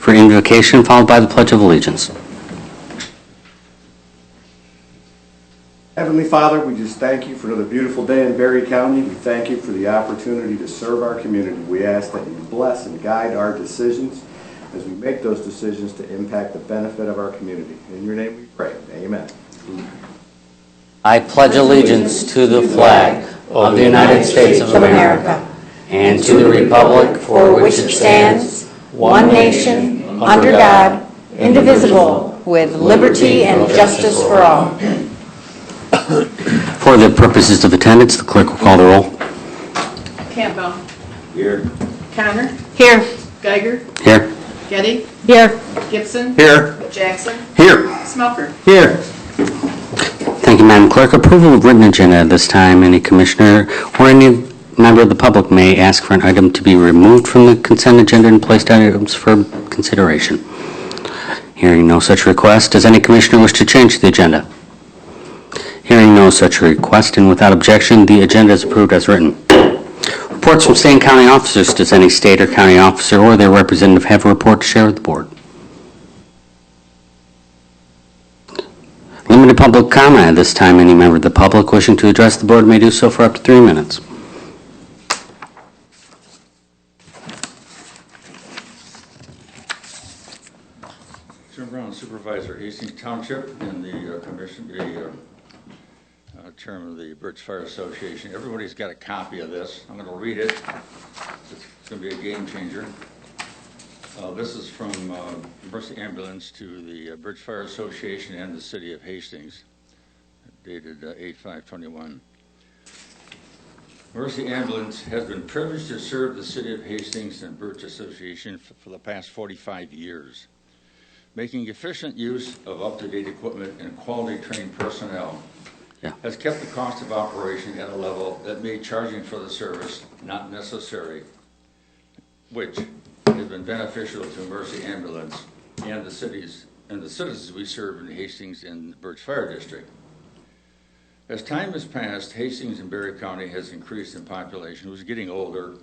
for invocation, followed by the Pledge of Allegiance. Heavenly Father, we just thank you for another beautiful day in Berry County. We thank you for the opportunity to serve our community. We ask that you bless and guide our decisions as we make those decisions to impact the benefit of our community. In your name we pray. Amen. I pledge allegiance to the flag of the United States of America and to the republic for which it stands, one nation, under God, indivisible, with liberty and justice for all. For the purposes of attendance, the clerk will call the roll. Campbell. Here. Connor. Here. Geiger. Here. Getty. Here. Gibson. Here. Jackson. Here. Smoker. Here. Thank you, Madam Clerk. Approval of written agenda at this time. Any commissioner or any member of the public may ask for an item to be removed from the consent agenda and placed items for consideration. Hearing no such request, does any commissioner wish to change the agenda? Hearing no such request and without objection, the agenda is approved as written. Reports from state and county officers. Does any state or county officer or their representative have a report to share with the board? Limited public comment at this time. Any member of the public wishing to address the board may do so for up to 3 minutes. Jim Brown, Supervisor, Hastings Township, and the commission, chairman of the Birch Fire Association. Everybody's got a copy of this. I'm going to read it. It's going to be a game changer. This is from Mercy Ambulance to the Birch Fire Association and the City of Hastings, dated 8/5/21. Mercy Ambulance has been privileged to serve the City of Hastings and Birch Association for the past 45 years, making efficient use of up-to-date equipment and quality trained personnel. Has kept the cost of operation at a level that made charging for the service not necessary, which has been beneficial to Mercy Ambulance and the citizens we serve in Hastings and the Birch Fire District. As time has passed, Hastings and Berry County has increased in population. It was getting older.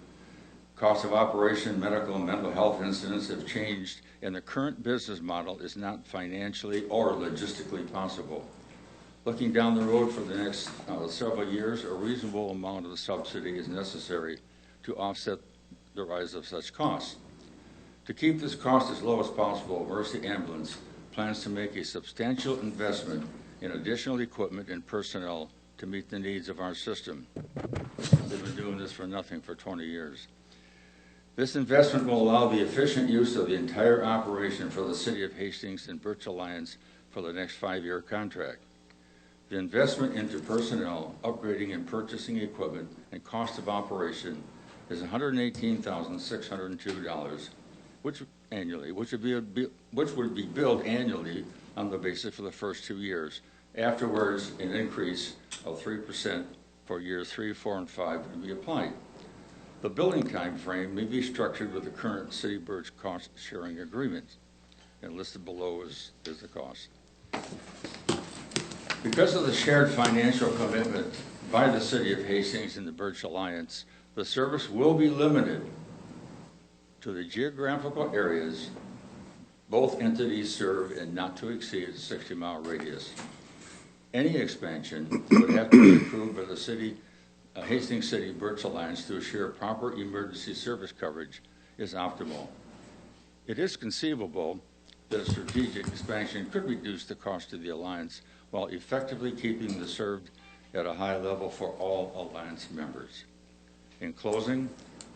Cost of operation, medical and mental health incidents have changed, and the current business model is not financially or logistically possible. Looking down the road for the next several years, a reasonable amount of subsidy is necessary to offset the rise of such costs. To keep this cost as low as possible, Mercy Ambulance plans to make a substantial investment in additional equipment and personnel to meet the needs of our system. They've been doing this for nothing for 20 years. This investment will allow the efficient use of the entire operation for the City of Hastings and Birch Alliance for the next 5-year contract. The investment into personnel, upgrading and purchasing equipment, and cost of operation is $118,602, which would be billed annually on the basis for the first 2 years. Afterwards, an increase of 3% for years 3, 4, and 5 would be applied. The billing time frame may be structured with the current City Birch cost sharing agreement, and listed below is the cost. Because of the shared financial commitment by the City of Hastings and the Birch Alliance, the service will be limited to the geographical areas both entities serve and not to exceed a 60-mile radius. Any expansion would have to be approved by the Hastings City Birch Alliance to assure proper emergency service coverage is optimal. It is conceivable that a strategic expansion could reduce the cost of the Alliance while effectively keeping the served at a high level for all Alliance members. In closing,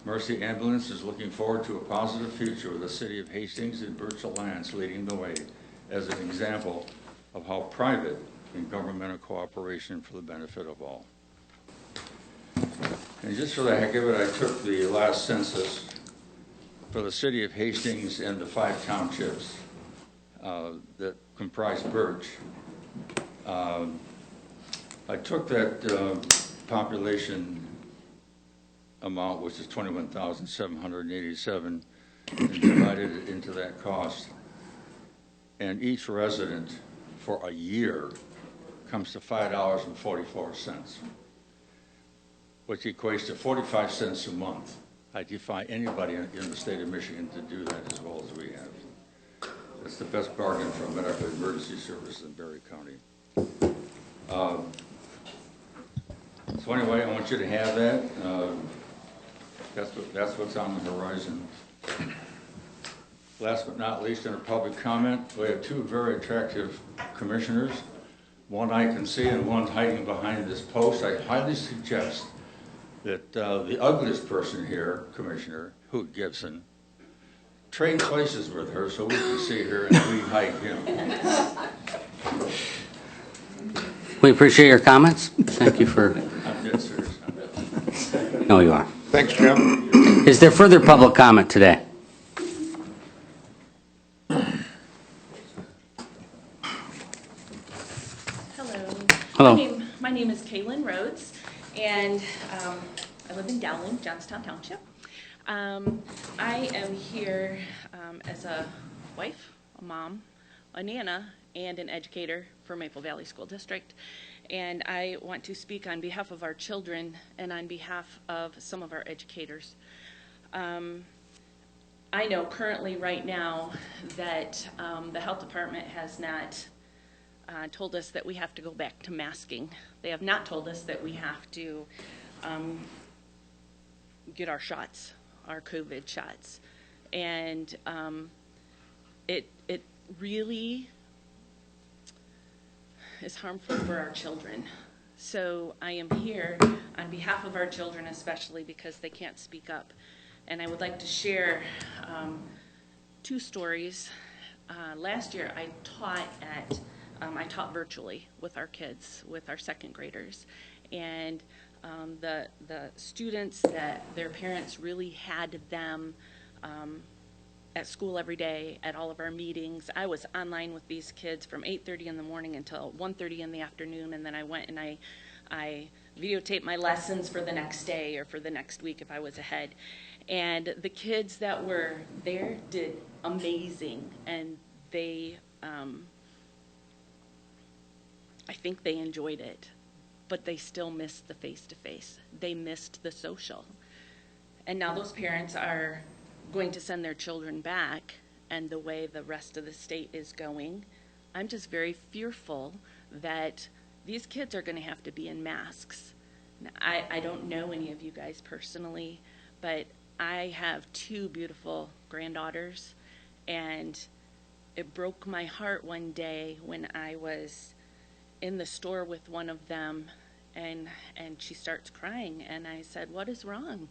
Mercy Ambulance is looking forward to a positive future with the City of Hastings and Birch Alliance leading the way as an example of how private and governmental cooperation for the benefit of all. And just for the heck of it, I took the last census for the City of Hastings and the 5 townships that comprise Birch. I took that population amount, which is 21,787, and divided it into that cost. And each resident for a year comes to $5.44, which equates to 45 cents a month. I defy anybody in the state of Michigan to do that as well as we have. the best bargain for medical emergency services in Berry County. So anyway, I want you to have that. That's what's on the horizon. Last but not least, in a public comment, we have two very attractive commissioners. One I can see and one hiding behind this post. I highly suggest that the ugliest person here, Commissioner Hoot Gibson, trade places with her so we can see her and we hide him. We appreciate your comments. Thank you for, I'm dead serious. no, you are. Thanks, Jim. Is there further public comment today? Hello. Hello. My name is Kaylin Rhodes, and I live in Dowling, Johnstown Township. I am here as a wife, a mom, a Nana, and an educator for Maple Valley School District. And I want to speak on behalf of our children and on behalf of some of our educators. I know currently right now that the health department has not told us that we have to go back to masking. They have not told us that we have to get our shots, our COVID shots. And it really is harmful for our children. So I am here on behalf of our children, especially because they can't speak up. And I would like to share two stories. Last year I taught virtually with our kids, with our second graders. And the students that their parents really had them at school every day, at all of our meetings. I was online with these kids from 8:30 in the morning until 1:30 in the afternoon, and then I went and I videotaped my lessons for the next day or for the next week if I was ahead. And the kids that were there did amazing, and they, I think they enjoyed it, but they still missed the face-to-face. They missed the social. And now those parents are going to send their children back, and the way the rest of the state is going, I'm just very fearful that these kids are going to have to be in masks. Now, I don't know any of you guys personally, but I have two beautiful granddaughters, and it broke my heart one day when I was in the store with one of them, and she starts crying, and I said, "What is wrong?"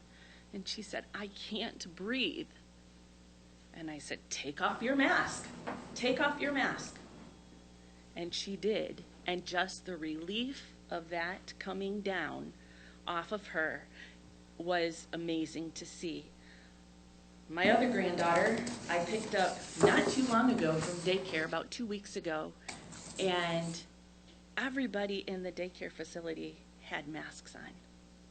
And she said, "I can't breathe." And I said, "Take off your mask. Take off your mask." And she did. And just the relief of that coming down off of her was amazing to see. My other granddaughter, I picked up not too long ago from daycare, about 2 weeks ago, and everybody in the daycare facility had masks on,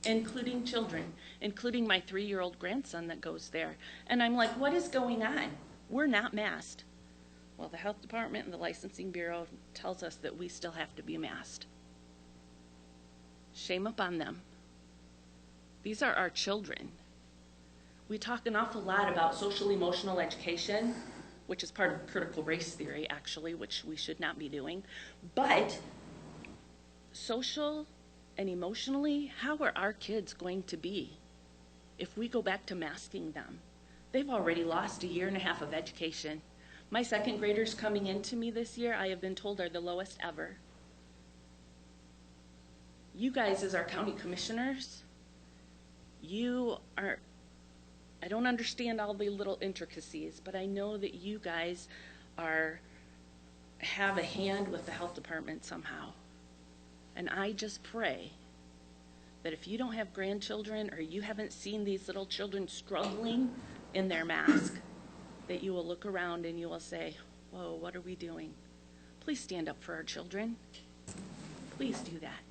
including children, including my 3-year-old grandson that goes there. And I'm like, what is going on? We're not masked. Well, the health department and the licensing bureau tells us that we still have to be masked. Shame upon them. These are our children. We talk an awful lot about social emotional education, which is part of critical race theory, actually, which we should not be doing. But social and emotionally, how are our kids going to be if we go back to masking them? They've already lost 1.5 years of education. My second graders coming into me this year, I have been told, are the lowest ever. You guys, as our county commissioners, you are, I don't understand all the little intricacies, but I know that you guys have a hand with the health department somehow. And I just pray that if you don't have grandchildren or you haven't seen these little children struggling in their mask, that you will look around and you will say, whoa, what are we doing? Please stand up for our children. Please do that.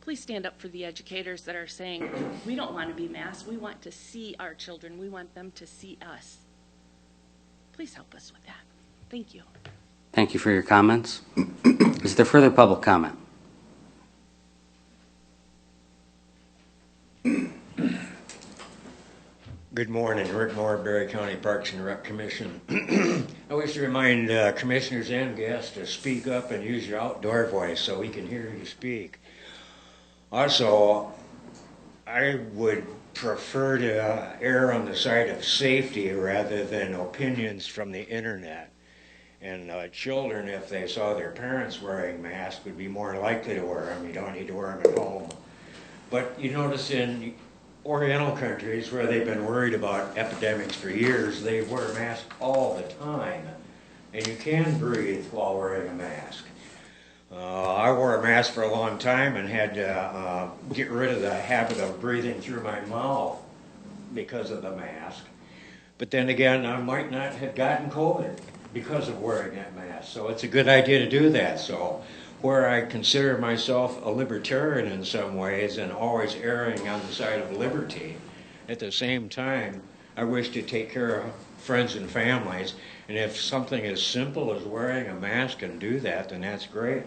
Please stand up for the educators that are saying, we don't want to be masked. We want to see our children. We want them to see us. Please help us with that. Thank you. Thank you for your comments. Is there further public comment? Good morning, Rick Moore, Berry County Parks and Rec Commission. I wish to remind commissioners and guests to speak up and use your outdoor voice so we can hear you speak. Also, I would prefer to err on the side of safety rather than opinions from the internet. And children, if they saw their parents wearing masks, would be more likely to wear them. You don't need to wear them at home. But you notice in Oriental countries where they've been worried about epidemics for years, they wear masks all the time. And you can breathe while wearing a mask. I wore a mask for a long time and had to get rid of the habit of breathing through my mouth because of the mask. But then again, I might not have gotten COVID because of wearing that mask. So it's a good idea to do that. So where I consider myself a libertarian in some ways and always erring on the side of liberty, at the same time, I wish to take care of friends and families. And if something as simple as wearing a mask can do that, then that's great.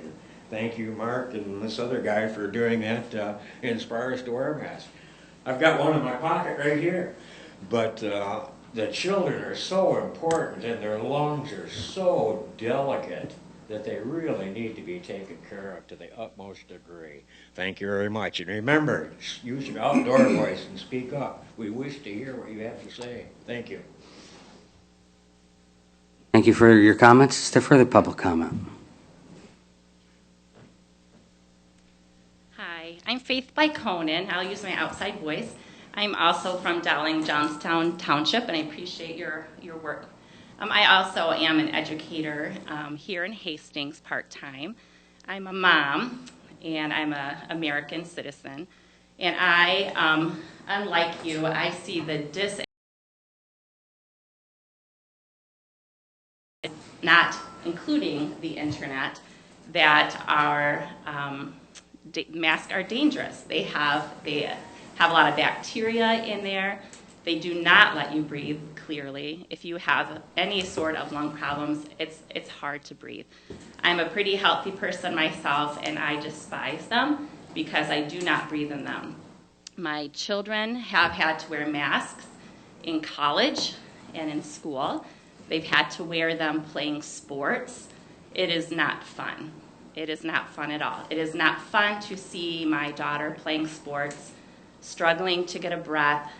Thank you, Mark, and this other guy for doing that. Inspire us to wear a mask. I've got one in my pocket right here. But the children are so important and their lungs are so delicate that they really need to be taken care of to the utmost degree. Thank you very much. And remember, use your outdoor voice and speak up. We wish to hear what you have to say. Thank you. Thank you for your comments. Is there further public comment? Hi, I'm Faith Byconen. I'll use my outside voice. I'm also from Dowling, Johnstown Township, and I appreciate your work. I also am an educator here in Hastings part-time. I'm a mom, and I'm an American citizen. And I, unlike you, I see the not including the internet, that our masks are dangerous. They have a lot of bacteria in there. They do not let you breathe clearly. If you have any sort of lung problems, it's hard to breathe. I'm a pretty healthy person myself, and I despise them because I do not breathe in them. My children have had to wear masks in college and in school. They've had to wear them playing sports. It is not fun. It is not fun at all. It is not fun to see my daughter playing sports, struggling to get a breath,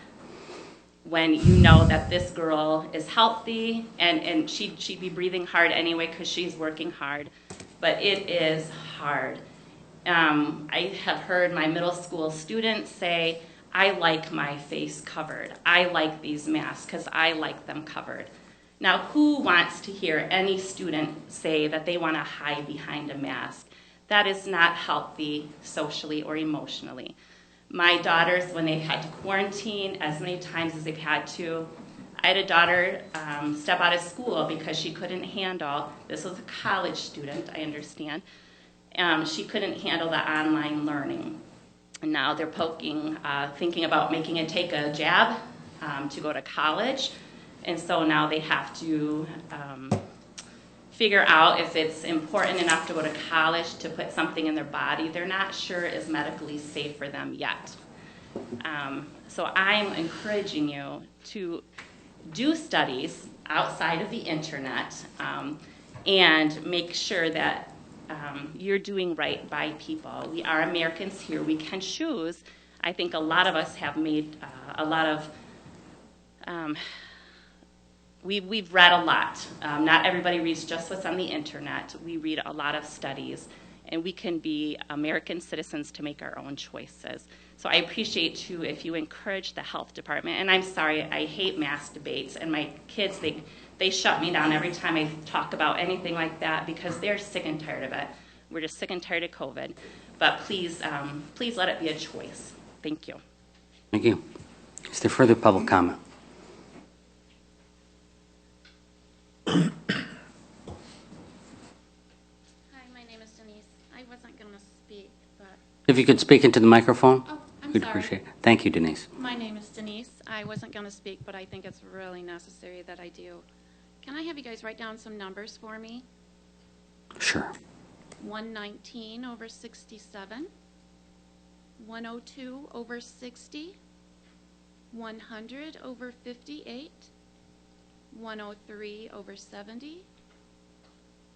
when you know that this girl is healthy and she'd be breathing hard anyway because she's working hard, but it is hard. I have heard my middle school students say, I like my face covered. I like these masks because I like them covered. Now, who wants to hear any student say that they want to hide behind a mask? That is not healthy socially or emotionally. My daughters, when they've had to quarantine as many times as they've had to, I had a daughter step out of school because she couldn't handle, this was a college student, I understand, she couldn't handle the online learning. And now they're thinking about making her take a jab to go to college. And so now they have to figure out if it's important enough to go to college to put something in their body they're not sure is medically safe for them yet. So I'm encouraging you to do studies outside of the internet and make sure that you're doing right by people. We are Americans here. We can choose. I think a lot of us have made a lot of We've read a lot. Not everybody reads just what's on the internet. We read a lot of studies, and we can be American citizens to make our own choices. So I appreciate, too, if you encourage the health department. And I'm sorry, I hate mask debates, and my kids, they shut me down every time I talk about anything like that because they're sick and tired of it. We're just sick and tired of COVID. But please let it be a choice. Thank you. Thank you. Is there further public comment? Hi, my name is Denise. I wasn't going to speak, but... If you could speak into the microphone, Oh, I'm we'd sorry. appreciate it. Thank you, Denise. My name is Denise. I wasn't going to speak, but I think it's really necessary that I do. Can I have you guys write down some numbers for me? Sure. 119 over 67, 102 over 60, 100 over 58, 103 over 70,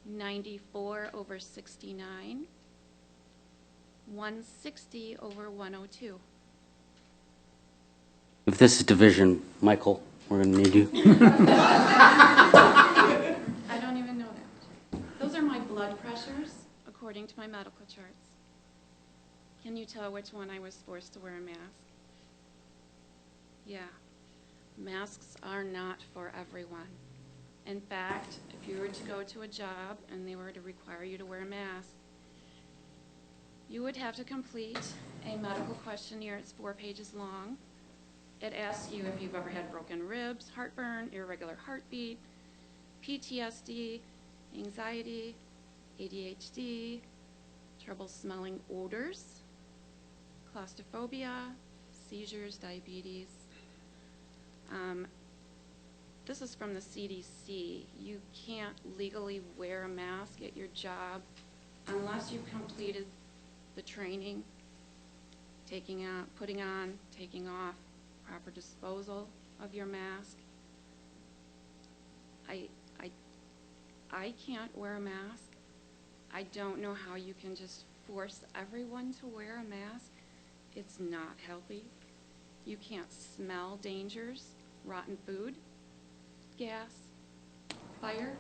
94 over 69, 160 over 102. If this is division, Michael, we're going to need you. I don't even know that. Those are my blood pressures, according to my medical charts. Can you tell which one I was forced to wear a mask? Yeah, masks are not for everyone. In fact, if you were to go to a job and they were to require you to wear a mask, you would have to complete a medical questionnaire. It's 4 pages long. It asks you if you've ever had broken ribs, heartburn, irregular heartbeat, PTSD, anxiety, ADHD, trouble smelling odors, claustrophobia, seizures, diabetes. This is from the CDC. You can't legally wear a mask at your job unless you've completed the training, putting on, taking off, proper disposal of your mask. I can't wear a mask. I don't know how you can just force everyone to wear a mask. It's not healthy. You can't smell dangers, rotten food, gas, fire.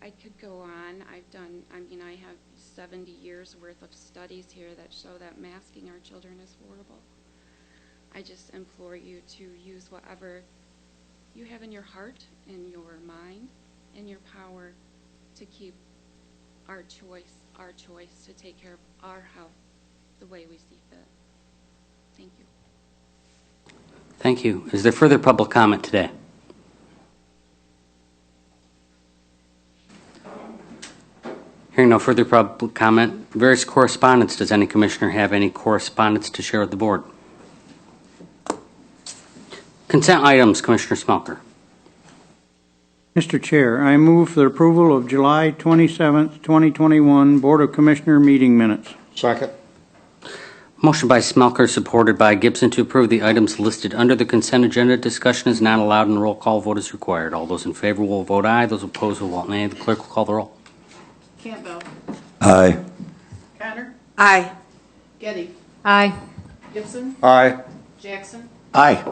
I could go on. I have 70 years worth of studies here that show that masking our children is horrible. I just implore you to use whatever you have in your heart, in your mind, in your power to keep our choice to take care of our health the way we see fit. Thank you. Thank you. Is there further public comment today? Hearing no further public comment, various correspondence. Does any commissioner have any correspondence to share with the board? Consent items, Commissioner Smelker. Mr. Chair, I move for the approval of July 27th, 2021 Board of Commissioner meeting minutes. Second. Motion by Smelker, supported by Gibson, to approve the items listed under the consent agenda. Discussion is not allowed and roll call vote is required. All those in favor will vote aye. Those opposed will vote nay. The clerk will call the roll. Campbell. Aye. Connor. Aye. Getty. Aye. Gibson. Aye. Jackson. Aye.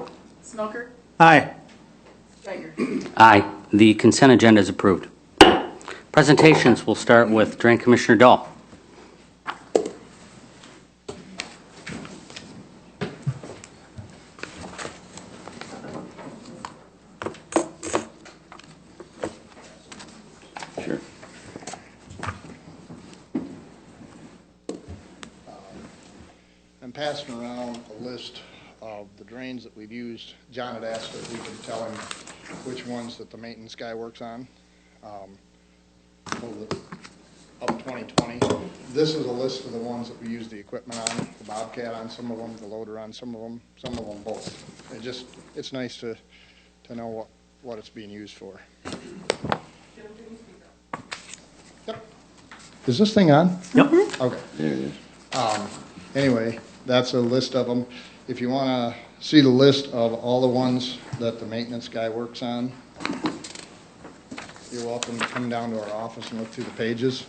Smoker. Aye. Geiger. Aye. The consent agenda is approved. Presentations, we'll start with Drain Commissioner Dahl. Sure. I'm passing around a list of the drains that we've used. John had asked if we could tell him which ones that the maintenance guy works on. Up 2020. This is a list of the ones that we use the equipment on, the Bobcat on some of them, the loader on some of them both. It's nice to know what it's being used for. Yep. Is this thing on? Yep. Okay. There it is. Anyway, that's a list of them. If you want to see the list of all the ones that the maintenance guy works on, you're welcome to come down to our office and look through the pages.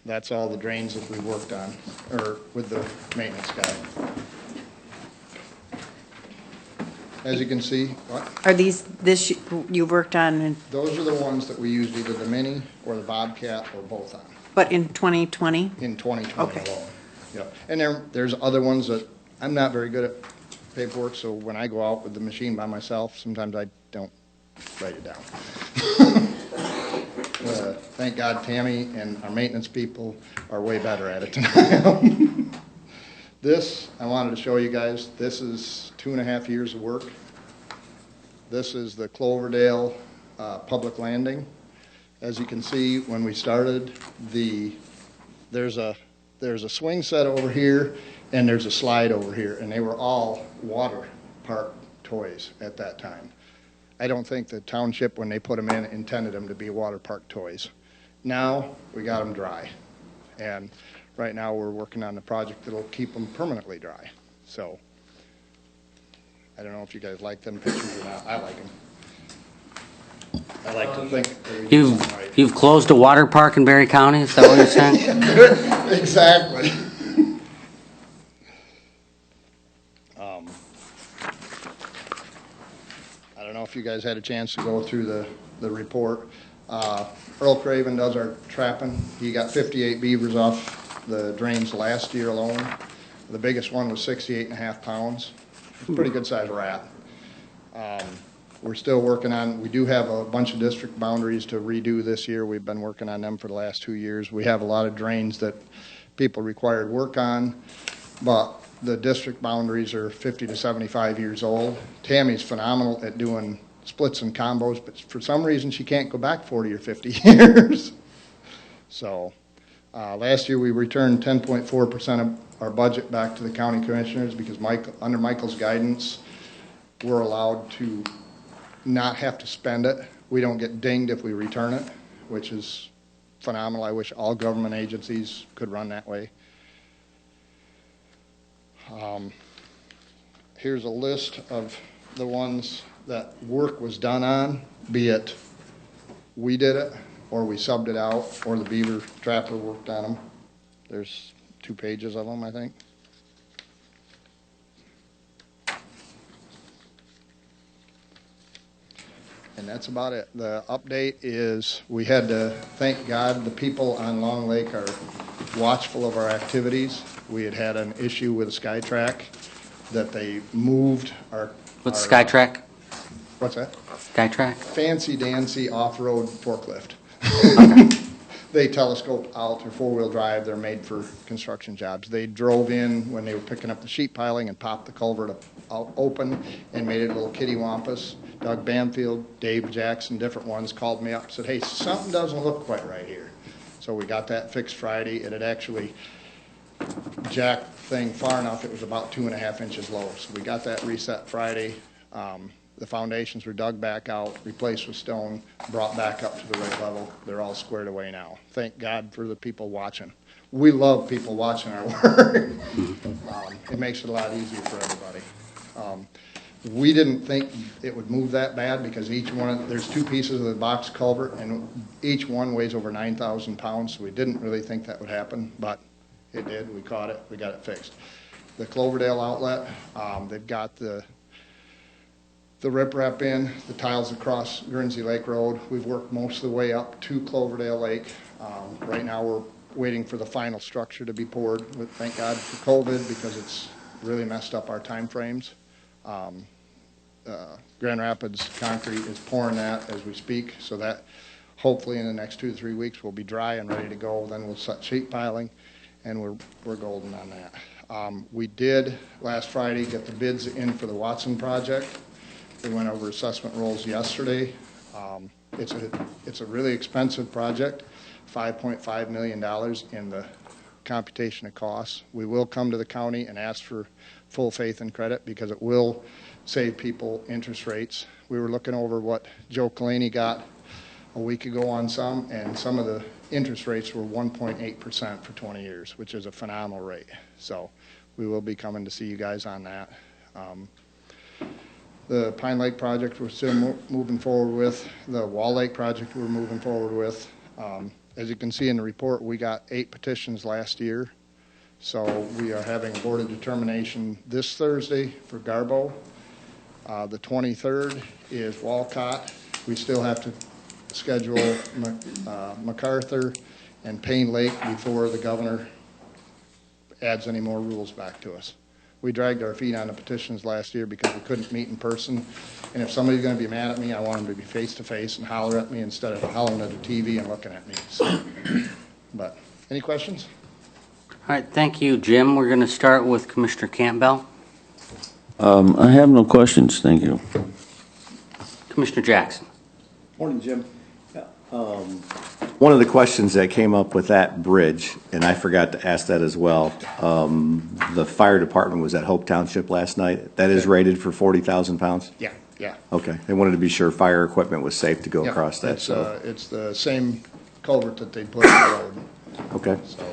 That's all the drains that we worked on, or with the maintenance guy. As you can see, Are these, you worked on, those are the ones that we used either the Mini or the Bobcat or both on but in 2020? in 2020 Okay. alone. Yeah, and there's other ones that I'm not very good at paperwork, so when I go out with the machine by myself, sometimes I don't write it down. Thank God Tammy and our maintenance people are way better at it than I am. This, I wanted to show you guys, this is 2.5 years of work. This is the Cloverdale public landing. As you can see, when we started, there's a swing set over here and there's a slide over here, and they were all water park toys at that time. I don't think the township, when they put them in, intended them to be water park toys. Now, we got them dry. And right now, we're working on the project that'll keep them permanently dry. So, I don't know if you guys like them pictures or not. I like them. I like to think. that we did something right. You've closed a water park in Berry County, is that what you're saying? Exactly. I don't know if you guys had a chance to go through the report. Earl Craven does our trapping. He got 58 beavers off the drains last year alone. The biggest one was 68.5 pounds. Pretty good sized rat. We're still working on, we do have a bunch of district boundaries to redo this year. We've been working on them for the last 2 years. We have a lot of drains that people required work on, but the district boundaries are 50 to 75 years old. Tammy's phenomenal at doing splits and combos, but for some reason she can't go back 40 or 50 years. So last year we returned 10.4% of our budget back to the county commissioners because under Michael's guidance, we're allowed to not have to spend it. We don't get dinged if we return it, which is phenomenal. I wish all government agencies could run that way. Here's a list of the ones that work was done on, be it we did it, or we subbed it out, or the beaver trapper worked on them. There's 2 pages of them, I think. And that's about it. The update is we had to thank God the people on Long Lake are watchful of our activities. We had an issue with SkyTrack that they moved our... What's SkyTrack? What's that? SkyTrack? Fancy dancy off-road forklift. They telescope out, they're 4-wheel drive, they're made for construction jobs. They drove in when they were picking up the sheet piling and popped the culvert out open and made it a little kitty wampus. Doug Banfield, Dave Jackson, different ones called me up and said, hey, something doesn't look quite right here. So we got that fixed Friday. It had actually jacked thing far enough, it was about 2.5 inches low. So we got that reset Friday. The foundations were dug back out, replaced with stone, brought back up to the right level. They're all squared away now. Thank God for the people watching. We love people watching our work. It makes it a lot easier for everybody. We didn't think it would move that bad because each one, there's 2 pieces of the box culvert and each one weighs over 9,000 pounds. So we didn't really think that would happen, but it did. We caught it. We got it fixed. The Cloverdale outlet, they've got the riprap in, the tiles across Guernsey Lake Road. We've worked most of the way up to Cloverdale Lake. Right now we're waiting for the final structure to be poured. Thank God for COVID because it's really messed up our time frames. Grand Rapids Concrete is pouring that as we speak, so that hopefully in the next 2 to 3 weeks we'll be dry and ready to go. Then we'll start sheet piling, and we're golden on that. We did last Friday get the bids in for the Watson project. We went over assessment rolls yesterday. It's a really expensive project, $5.5 million in the computation of costs. We will come to the county and ask for full faith and credit because it will save people interest rates. We were looking over what Joe Kalani got a week ago on some, and some of the interest rates were 1.8% for 20 years, which is a phenomenal rate. So we will be coming to see you guys on that. The Pine Lake project we're still moving forward with. The Wall Lake project we're moving forward with. As you can see in the report, we got 8 petitions last year. So we are having a board of determination this Thursday for Garbo. The 23rd is Walcott. We still have to schedule MacArthur and Payne Lake before the governor adds any more rules back to us. We dragged our feet on the petitions last year because we couldn't meet in person. And if somebody's going to be mad at me, I want them to be face-to-face and holler at me instead of hollering at the TV and looking at me. So, but any questions? All right, thank you, Jim. We're going to start with Commissioner Campbell. I have no questions, thank you. Commissioner Jackson. Morning, Jim. One of the questions that came up with that bridge, and I forgot to ask that as well, the fire department was at Hope Township last night. That is rated for 40,000 pounds? Yeah, yeah. Okay. They wanted to be sure fire equipment was safe to go Yeah, across that. It's the same culvert that they put in the road. Okay. So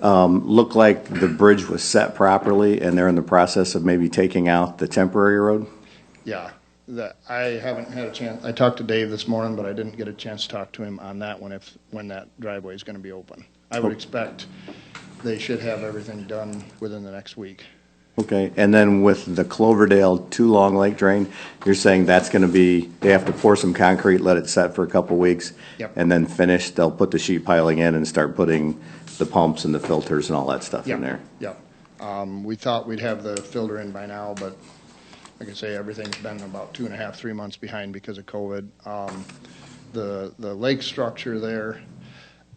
Looked like the bridge was set properly, and they're in the process of maybe taking out the temporary road? Yeah, I haven't had a chance, I talked to Dave this morning, but I didn't get a chance to talk to him on that one, when that driveway is gonna be open. I would expect they should have everything done within the next week. Okay, and then with the Cloverdale to Long Lake drain, you're saying that's gonna be, they have to pour some concrete, let it set for a couple weeks? Yep. And then finish, they'll put the sheet piling in and start putting the pumps and the filters and all that stuff in there? Yep. We thought we'd have the filter in by now, but like I say, everything's been about 2.5, 3 months behind because of COVID. The lake structure there,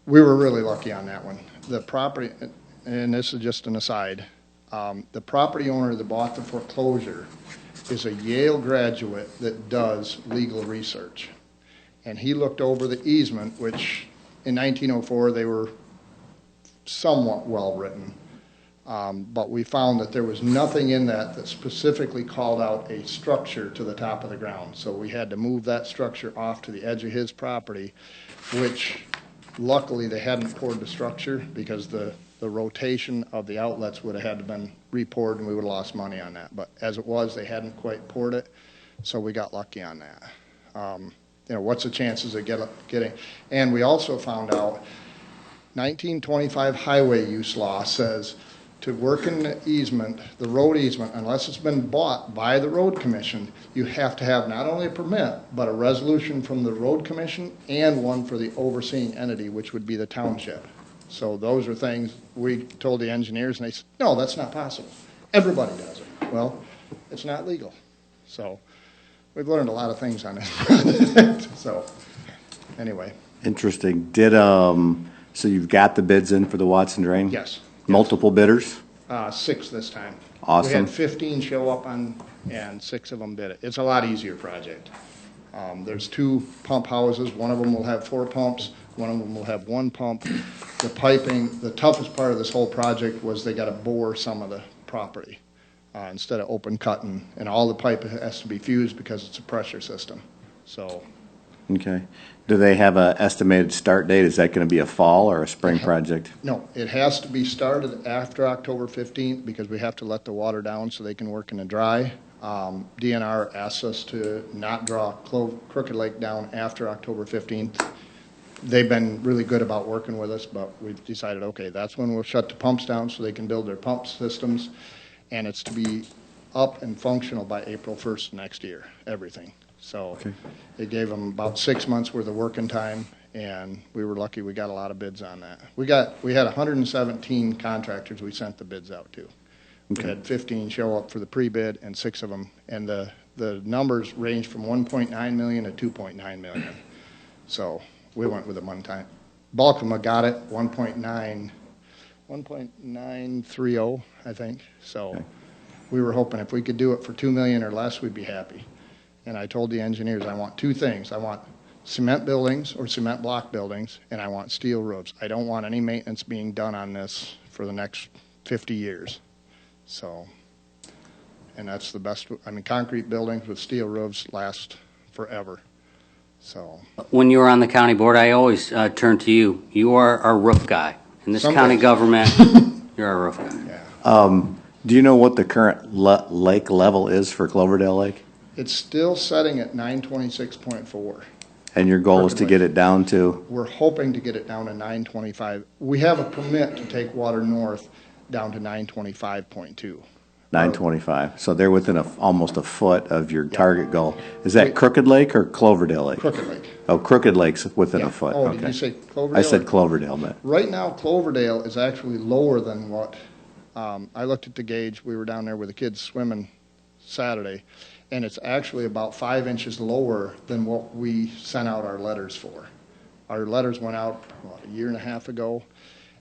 we were really lucky on that one. The property, and this is just an aside, the property owner that bought the foreclosure is a Yale graduate that does legal research. And he looked over the easement, which in 1904 they were somewhat well-written. But we found that there was nothing in that specifically called out a structure to the top of the ground. So we had to move that structure off to the edge of his property, which luckily they hadn't poured the structure because the rotation of the outlets would have had to been re-poured and we would have lost money on that. But as it was, they hadn't quite poured it, so we got lucky on that. What's the chances of getting, and we also found out 1925 highway use law says to work in the easement, the road easement, unless it's been bought by the road commission, you have to have not only a permit, but a resolution from the road commission and one for the overseeing entity, which would be the township. So those are things we told the engineers, and they said, no, that's not possible. Everybody does it. Well, it's not legal. So we've learned a lot of things on this project. So anyway. Interesting. So you've got the bids in for the Watson Drain? Yes. Multiple bidders? 6 this time. Awesome. We had 15 show up and 6 of them bid it. It's a lot easier project. There's 2 pump houses. One of them will have 4 pumps. One of them will have 1 pump. The piping, the toughest part of this whole project was they got to bore some of the property instead of open cutting. And all the pipe has to be fused because it's a pressure system. So. Okay. Do they have an estimated start date? Is that going to be a fall or a spring project? No, it has to be started after October 15th because we have to let the water down so they can work in the dry. DNR asks us to not draw Crooked Lake down after October 15th. They've been really good about working with us, but we've decided, okay, that's when we'll shut the pumps down so they can build their pump systems, and it's to be up and functional by April 1st next year, everything. So it gave them about 6 months worth of working time, and we were lucky we got a lot of bids on that. We had 117 contractors we sent the bids out to. We had 15 show up for the pre-bid and 6 of them, and the numbers ranged from 1.9 million to 2.9 million. So we went with a one-time. Bulk of them got it, 1.930, I think. So we were hoping if we could do it for 2 million or less, we'd be happy. And I told the engineers, I want 2 things. I want cement buildings or cement block buildings, and I want steel roofs. I don't want any maintenance being done on this for the next 50 years. So, and that's the best, concrete buildings with steel roofs last forever. So. When you were on the county board, I always turn to you. You are our roof guy. In this county government, you're our roof guy. Yeah. Do you know what the current lake level is for Cloverdale Lake? It's still setting at 926.4. And your goal is to get it down to? We're hoping to get it down to 925. We have a permit to take water north down to 925.2. 925. So they're within almost a foot of your target goal. Is that Crooked Lake or Cloverdale Lake? Crooked Lake. Oh, Crooked Lake's within a foot. Oh, okay. did you say Cloverdale? I said Cloverdale, but. Right now, Cloverdale is actually lower than what, I looked at the gauge. We were down there with the kids swimming Saturday, and it's actually about 5 inches lower than what we sent out our letters for. Our letters went out a year and a half ago,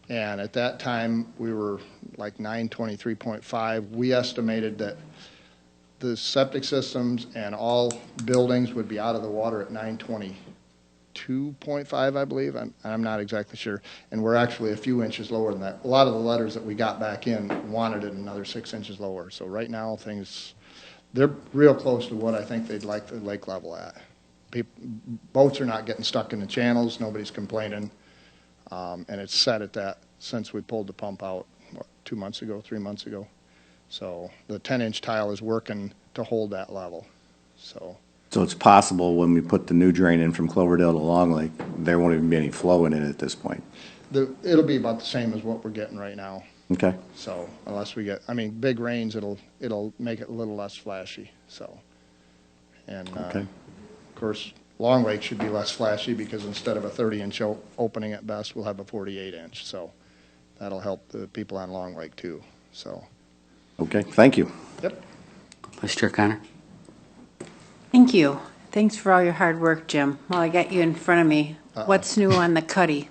and at that time we were like 923.5. We estimated that the septic systems and all buildings would be out of the water at 922.5, I believe. I'm not exactly sure, and we're actually a few inches lower than that. A lot of the letters that we got back in wanted it another 6 inches lower. So right now they're real close to what I think they'd like the lake level at. Boats are not getting stuck in the channels. Nobody's complaining. And it's set at that since we pulled the pump out, 2 months ago, 3 months ago. So the 10-inch tile is working to hold that level. So it's possible when we put the new drain in from Cloverdale to Long Lake, there won't even be any flow in it at this point. it'll be about the same as what we're getting right now. Okay. So unless we get, I mean, big rains, it'll make it a little less flashy, so. And, Okay. of course, Long Lake should be less flashy because instead of a 30-inch opening at best, we'll have a 48-inch. So that'll help the people on Long Lake too, so. Okay, thank you. Yep. Vice Chair Connor? Thank you. Thanks for all your hard work, Jim. Well, I got you in front of me. What's new on the Cuddy?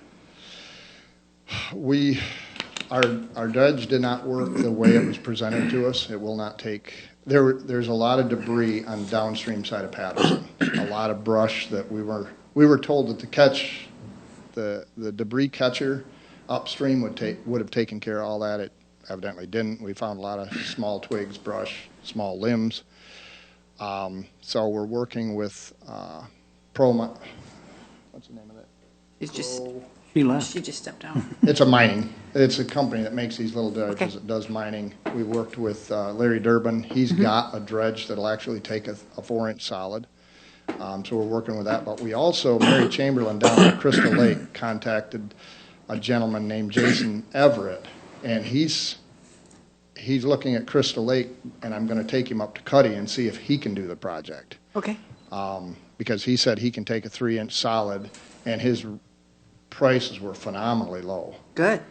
Our dredge did not work the way it was presented to us. It will not take, there's a lot of debris on downstream side of Patterson. A lot of brush that we were told that the debris catcher upstream would have taken care of all that. It evidently didn't. We found a lot of small twigs, brush, small limbs. So we're working with Proma, what's the name of it? It's just, She left. she just stepped out. It's a company that makes these little dredges. It does mining. We worked with Larry Durbin. He's got a dredge that'll actually take a 4-inch solid. So we're working with that. But we also, Mary Chamberlain down at Crystal Lake contacted a gentleman named Jason Everett, and he's looking at Crystal Lake, and I'm going to take him up to Cuddy and see if he can do the project. Okay. Because he said he can take a 3-inch solid, and his prices were phenomenally low. Good.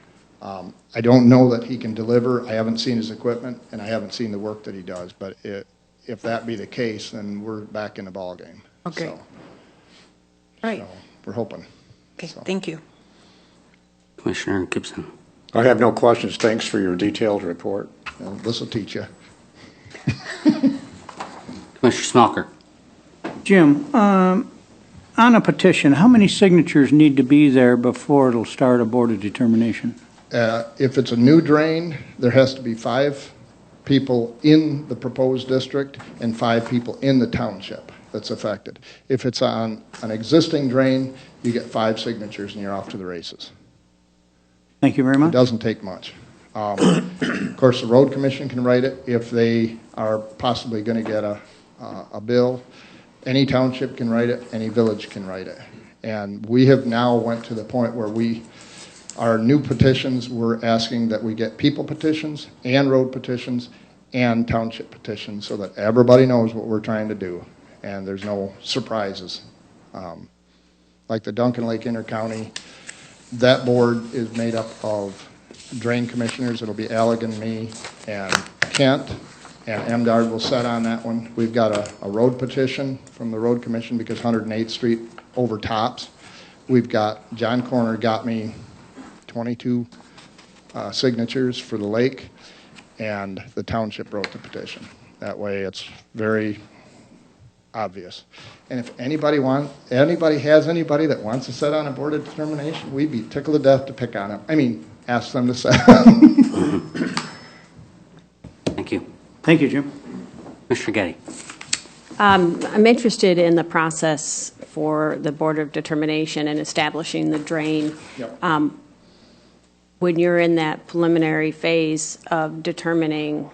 I don't know that he can deliver. I haven't seen his equipment, and I haven't seen the work that he does. But if that be the case, then we're back in the ballgame. Okay. So, Right. so we're hoping. Okay, So. thank you. Commissioner Gibson? I have no questions. Thanks for your detailed report. Well, this will teach you. Commissioner Smelker? Jim, on a petition, how many signatures need to be there before it'll start a board of determination? If it's a new drain, there has to be 5 people in the proposed district and 5 people in the township that's affected. If it's on an existing drain, you get 5 signatures and you're off to the races. Thank you very It much. doesn't take much. Of course, the road commission can write it if they are possibly going to get a bill. Any township can write it, any village can write it. And we have now went to the point where our new petitions, we're asking that we get people petitions and road petitions and township petitions so that everybody knows what we're trying to do and there's no surprises. Like the Duncan Lake Intercounty, that board is made up of drain commissioners. It'll be Allegan, me, and Kent, and MDARD will set on that one. We've got a road petition from the road commission because 108th Street overtops. We've got, John Corner got me 22 signatures for the lake, and the township wrote the petition. That way it's very obvious. And if anybody has anybody that wants to set on a board of determination, we'd be tickled to death to pick on them. I mean, ask them to set. Thank you. Thank you, Jim. Commissioner Getty? I'm interested in the process for the Board of Determination and establishing the drain. Yep. When you're in that preliminary phase of determining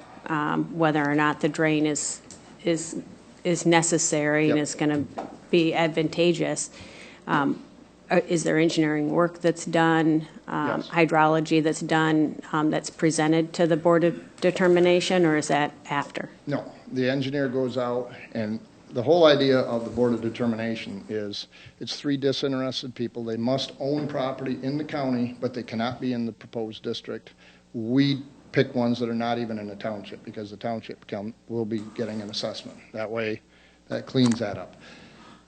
whether or not the drain is necessary and Yep. is going to be advantageous, is there engineering work that's done, Yes. hydrology that's done, that's presented to the Board of Determination, or is that after? No, the engineer goes out, and the whole idea of the Board of Determination is it's 3 disinterested people. They must own property in the county, but they cannot be in the proposed district. We pick ones that are not even in the township because the township will be getting an assessment. That way, that cleans that up.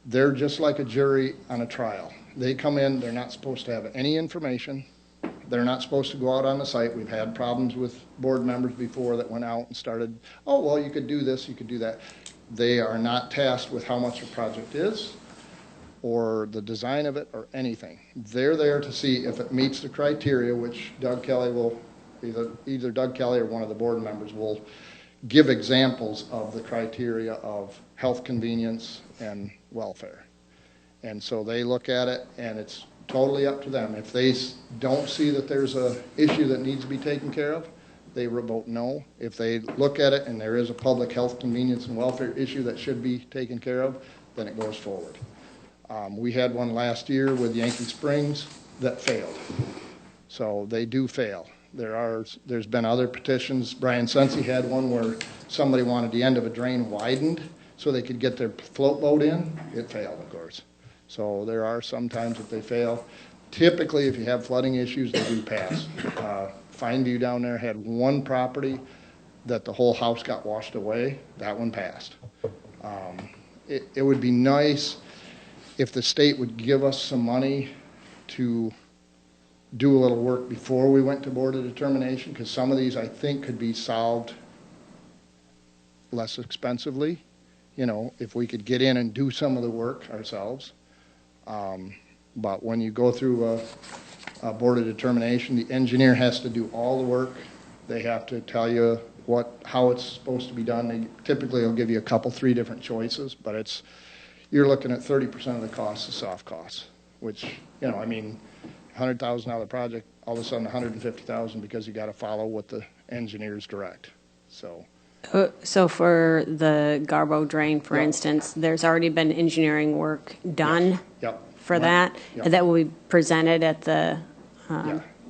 They're just like a jury on a trial. They come in, they're not supposed to have any information. They're not supposed to go out on the site. We've had problems with board members before that went out and started, oh, well, you could do this, you could do that. They are not tasked with how much the project is or the design of it or anything. They're there to see if it meets the criteria, which Doug Kelly will, either Doug Kelly or one of the board members will give examples of the criteria of health, convenience, and welfare. And so they look at it, and it's totally up to them. If they don't see that there's a issue that needs to be taken care of, they vote no. If they look at it and there is a public health, convenience, and welfare issue that should be taken care of, then it goes forward. We had one last year with Yankee Springs that failed. So they do fail. There's been other petitions. Brian Sensi had one where somebody wanted the end of a drain widened so they could get their float boat in. It failed, of course. So there are some times that they fail. Typically, if you have flooding issues, they do pass. Fine View down there had one property that the whole house got washed away. That one passed. It would be nice if the state would give us some money to do a little work before we went to Board of Determination, because some of these I think could be solved less expensively, you know, if we could get in and do some of the work ourselves. But when you go through a Board of Determination, the engineer has to do all the work. They have to tell you how it's supposed to be done. They typically will give you a couple, 3 different choices, but you're looking at 30% of the cost is soft costs, which, you know, I mean, $100,000 project, all of a sudden $150,000 because you got to follow what the engineers direct. So for the Garbo drain, for instance, there's already been engineering work done for that? Yep. And that will be presented at the,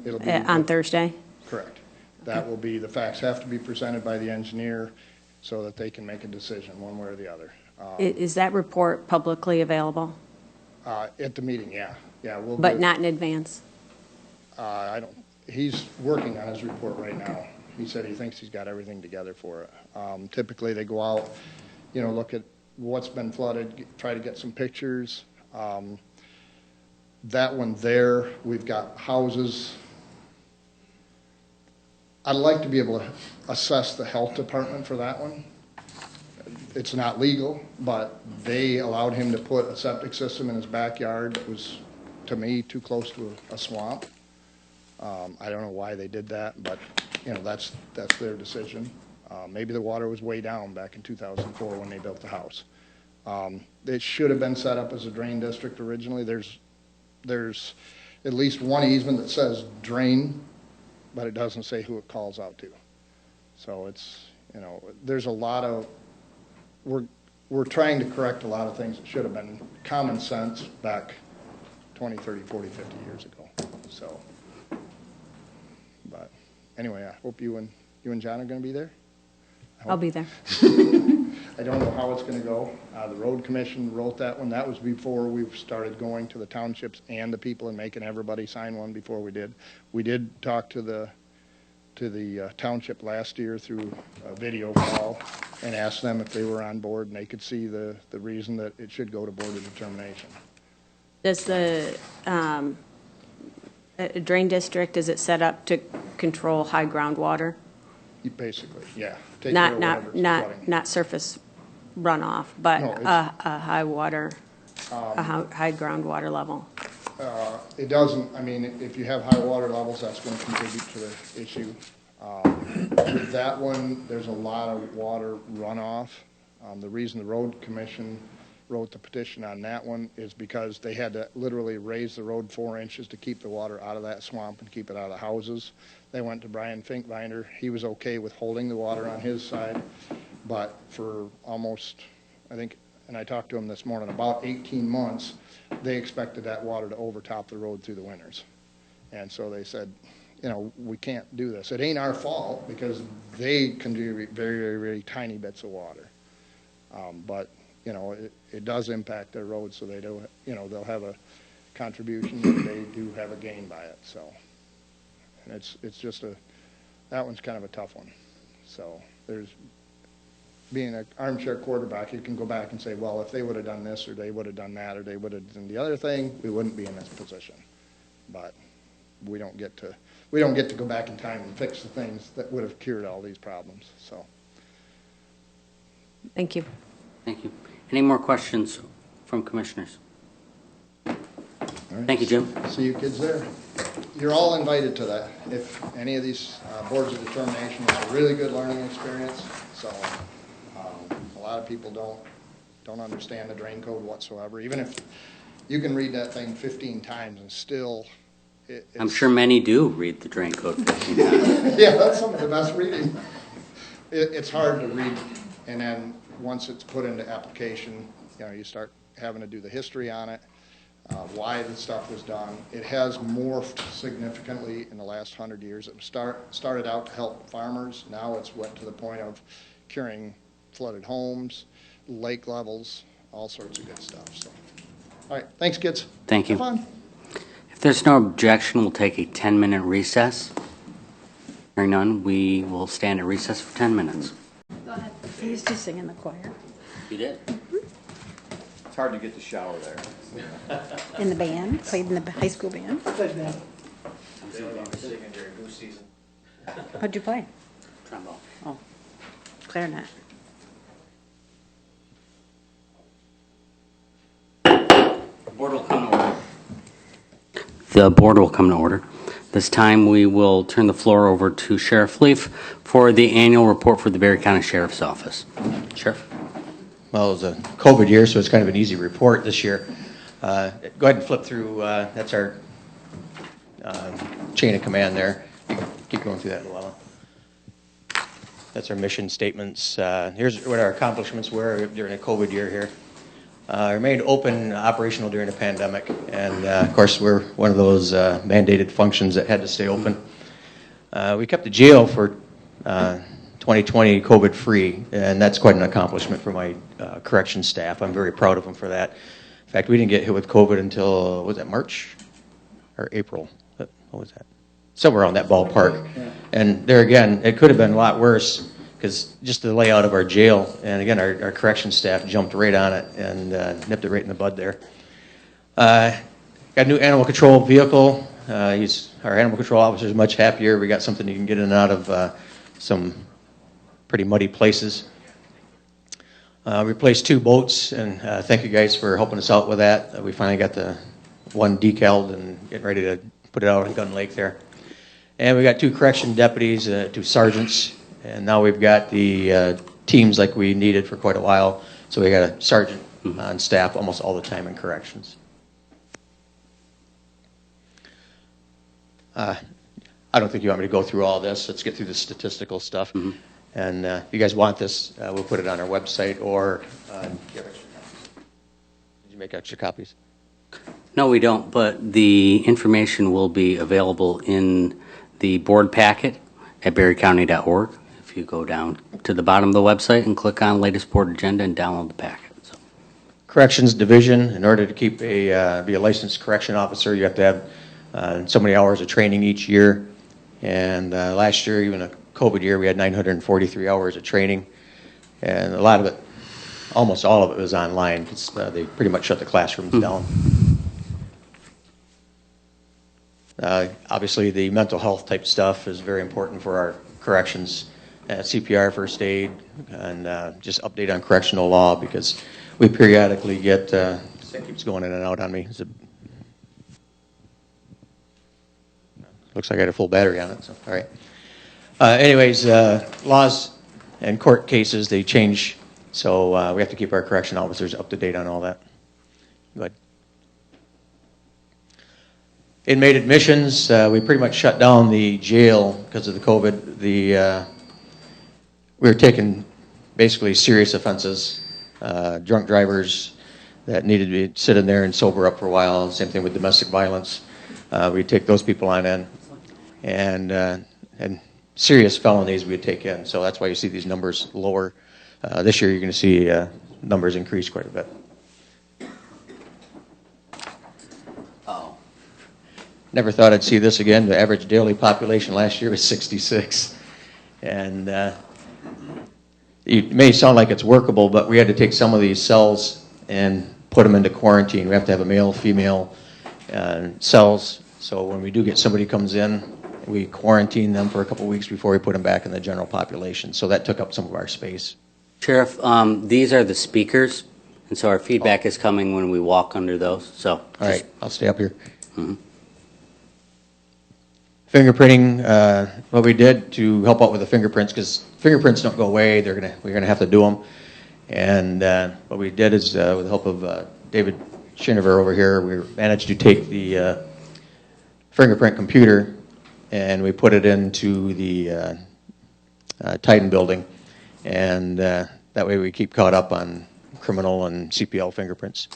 it'll be on Thursday? Correct. That will be, the facts have to be presented by the engineer so that they can make a decision one way or the other. Is that report publicly available? At the meeting, yeah. But not in advance? He's working on his report right now. He said he thinks he's got everything together for it. Typically, they go out, you know, look at what's been flooded, try to get some pictures. That one there, we've got houses. I'd like to be able to assess the health department for that one. It's not legal, but they allowed him to put a septic system in his backyard that was, to me, too close to a swamp. I don't know why they did that, but, you know, that's their decision. Maybe the water was way down back in 2004 when they built the house. It should have been set up as a drain district originally. There's at least one easement that says drain, but it doesn't say who it calls out to. So it's, you know, there's a lot of, we're trying to correct a lot of things that should have been common sense back 20, 30, 40, 50 years ago. So, but anyway, I hope you and John are going to be there. I'll be there. I don't know how it's going to go. The road commission wrote that one. That was before we started going to the townships and the people and making everybody sign one before we did. We did talk to the township last year through a video call and asked them if they were on board, and they could see the reason that it should go to Board of Determination. Does the drain district, is it set up to control high groundwater? Basically, yeah. Take care of whatever's flooding. Not surface runoff, but No, a high water, high groundwater level? It doesn't, I mean, if you have high water levels, that's going to contribute to the issue. With that one, there's a lot of water runoff. The reason the road commission wrote the petition on that one is because they had to literally raise the road 4 inches to keep the water out of that swamp and keep it out of the houses. They went to Brian Finkbinder. He was okay with holding the water on his side, but for almost, I think, and I talked to him this morning, about 18 months, they expected that water to overtop the road through the winters. And so they said, you know, we can't do this. It ain't our fault because they contribute very, very, very tiny bits of water. But, you know, it does impact their roads, so they do, you know, they'll have a contribution, but they do have a gain by it. So, and it's just that one's kind of a tough one. So there's, being an armchair quarterback, you can go back and say, well, if they would have done this, or they would have done that, or they would have done the other thing, we wouldn't be in this position. But we don't get to go back in time and fix the things that would have cured all these problems. So. Thank you. Thank you. Any more questions from commissioners? All right. Thank you, Jim. See you kids there. You're all invited to that. If any of these boards of determination, it's a really good learning experience. So a lot of people don't understand the drain code whatsoever. Even if You can read that thing 15 times and still. I'm sure many do read the drain code 15 times. Yeah, that's some of the best reading. It's hard to read, and then once it's put into application, you start having to do the history on it, why the stuff was done. It has morphed significantly in the last 100 years. It started out to help farmers. Now it's went to the point of curing flooded homes, lake levels, all sorts of good stuff. So, all right, thanks, kids. Thank you. Have fun. If there's no objection, we'll take a 10-minute recess. Hearing none, we will stand at recess for 10 minutes. Go ahead. He used to sing in the choir. You did? It's hard to get the shower there. In the band, played in the high school band. What'd you play? Trombone. Oh, clarinet. Board will come to order. The board will come to order. This time we will turn the floor over to Sheriff Leaf for the annual report for the Berry County Sheriff's Office. Sheriff? Well, it was a COVID year, so it's kind of an easy report this year. Go ahead and flip through, that's our chain of command there. You can keep going through that in a while. That's our mission statements. Here's what our accomplishments were during the COVID year here. Remained open, operational during the pandemic, and of course we're one of those mandated functions that had to stay open. We kept the jail for 2020 COVID-free, and that's quite an accomplishment for my corrections staff. I'm very proud of them for that. In fact, we didn't get hit with COVID until, was that March or April? What was that? Somewhere around that ballpark. And there again, it could have been a lot worse because just the layout of our jail, and again, our corrections staff jumped right on it and nipped it right in the bud there. Got a new animal control vehicle. Our animal control officer is much happier. We got something you can get in and out of some pretty muddy places. Replaced 2 boats, and thank you guys for helping us out with that. We finally got the one decaled and getting ready to put it out in Gun Lake there. And we got 2 correction deputies, 2 sergeants, and now we've got the teams like we needed for quite a while. So we got a sergeant on staff almost all the time in corrections. I don't think you want me to go through all this. Let's get through the statistical stuff. And if you guys want this, we'll put it on our website, or did you make extra copies? No, we don't, but the information will be available in the board packet at berrycounty.org. If you go down to the bottom of the website and click on latest board agenda and download the packet. So. Corrections division, in order to keep be a licensed correction officer, you have to have so many hours of training each year. And last year, even a COVID year, we had 943 hours of training, and a lot of it, almost all of it, was online. They pretty much shut the classrooms down. Obviously, the mental health type stuff is very important for our corrections, CPR, first aid, and just update on correctional law, because we periodically get, it keeps going in and out on me. Looks like I had a full battery on it, so all right. Anyways, laws and court cases, they change, so we have to keep our correction officers up to date on all that. Go ahead. Inmate admissions, we pretty much shut down the jail because of the COVID. We were taking basically serious offenses, drunk drivers that needed to sit in there and sober up for a while. Same thing with domestic violence. We take those people on in, and serious felonies we'd take in. So that's why you see these numbers lower. This year you're going to see numbers increase quite a bit. Never thought I'd see this again. The average daily population last year was 66. And it may sound like it's workable, but we had to take some of these cells and put them into quarantine. We have to have a male, female cells. So when we do get somebody comes in, we quarantine them for a couple weeks before we put them back in the general population. So that took up some of our space. Sheriff, these are the speakers, and so our feedback is coming when we walk under those. So, all right, I'll stay up here. Fingerprinting, what we did to help out with the fingerprints, because fingerprints don't go away, we're gonna have to do them. And what we did is, with the help of David Schinover over here, we managed to take the fingerprint computer and we put it into the Titan building, and that way we keep caught up on criminal and CPL fingerprints.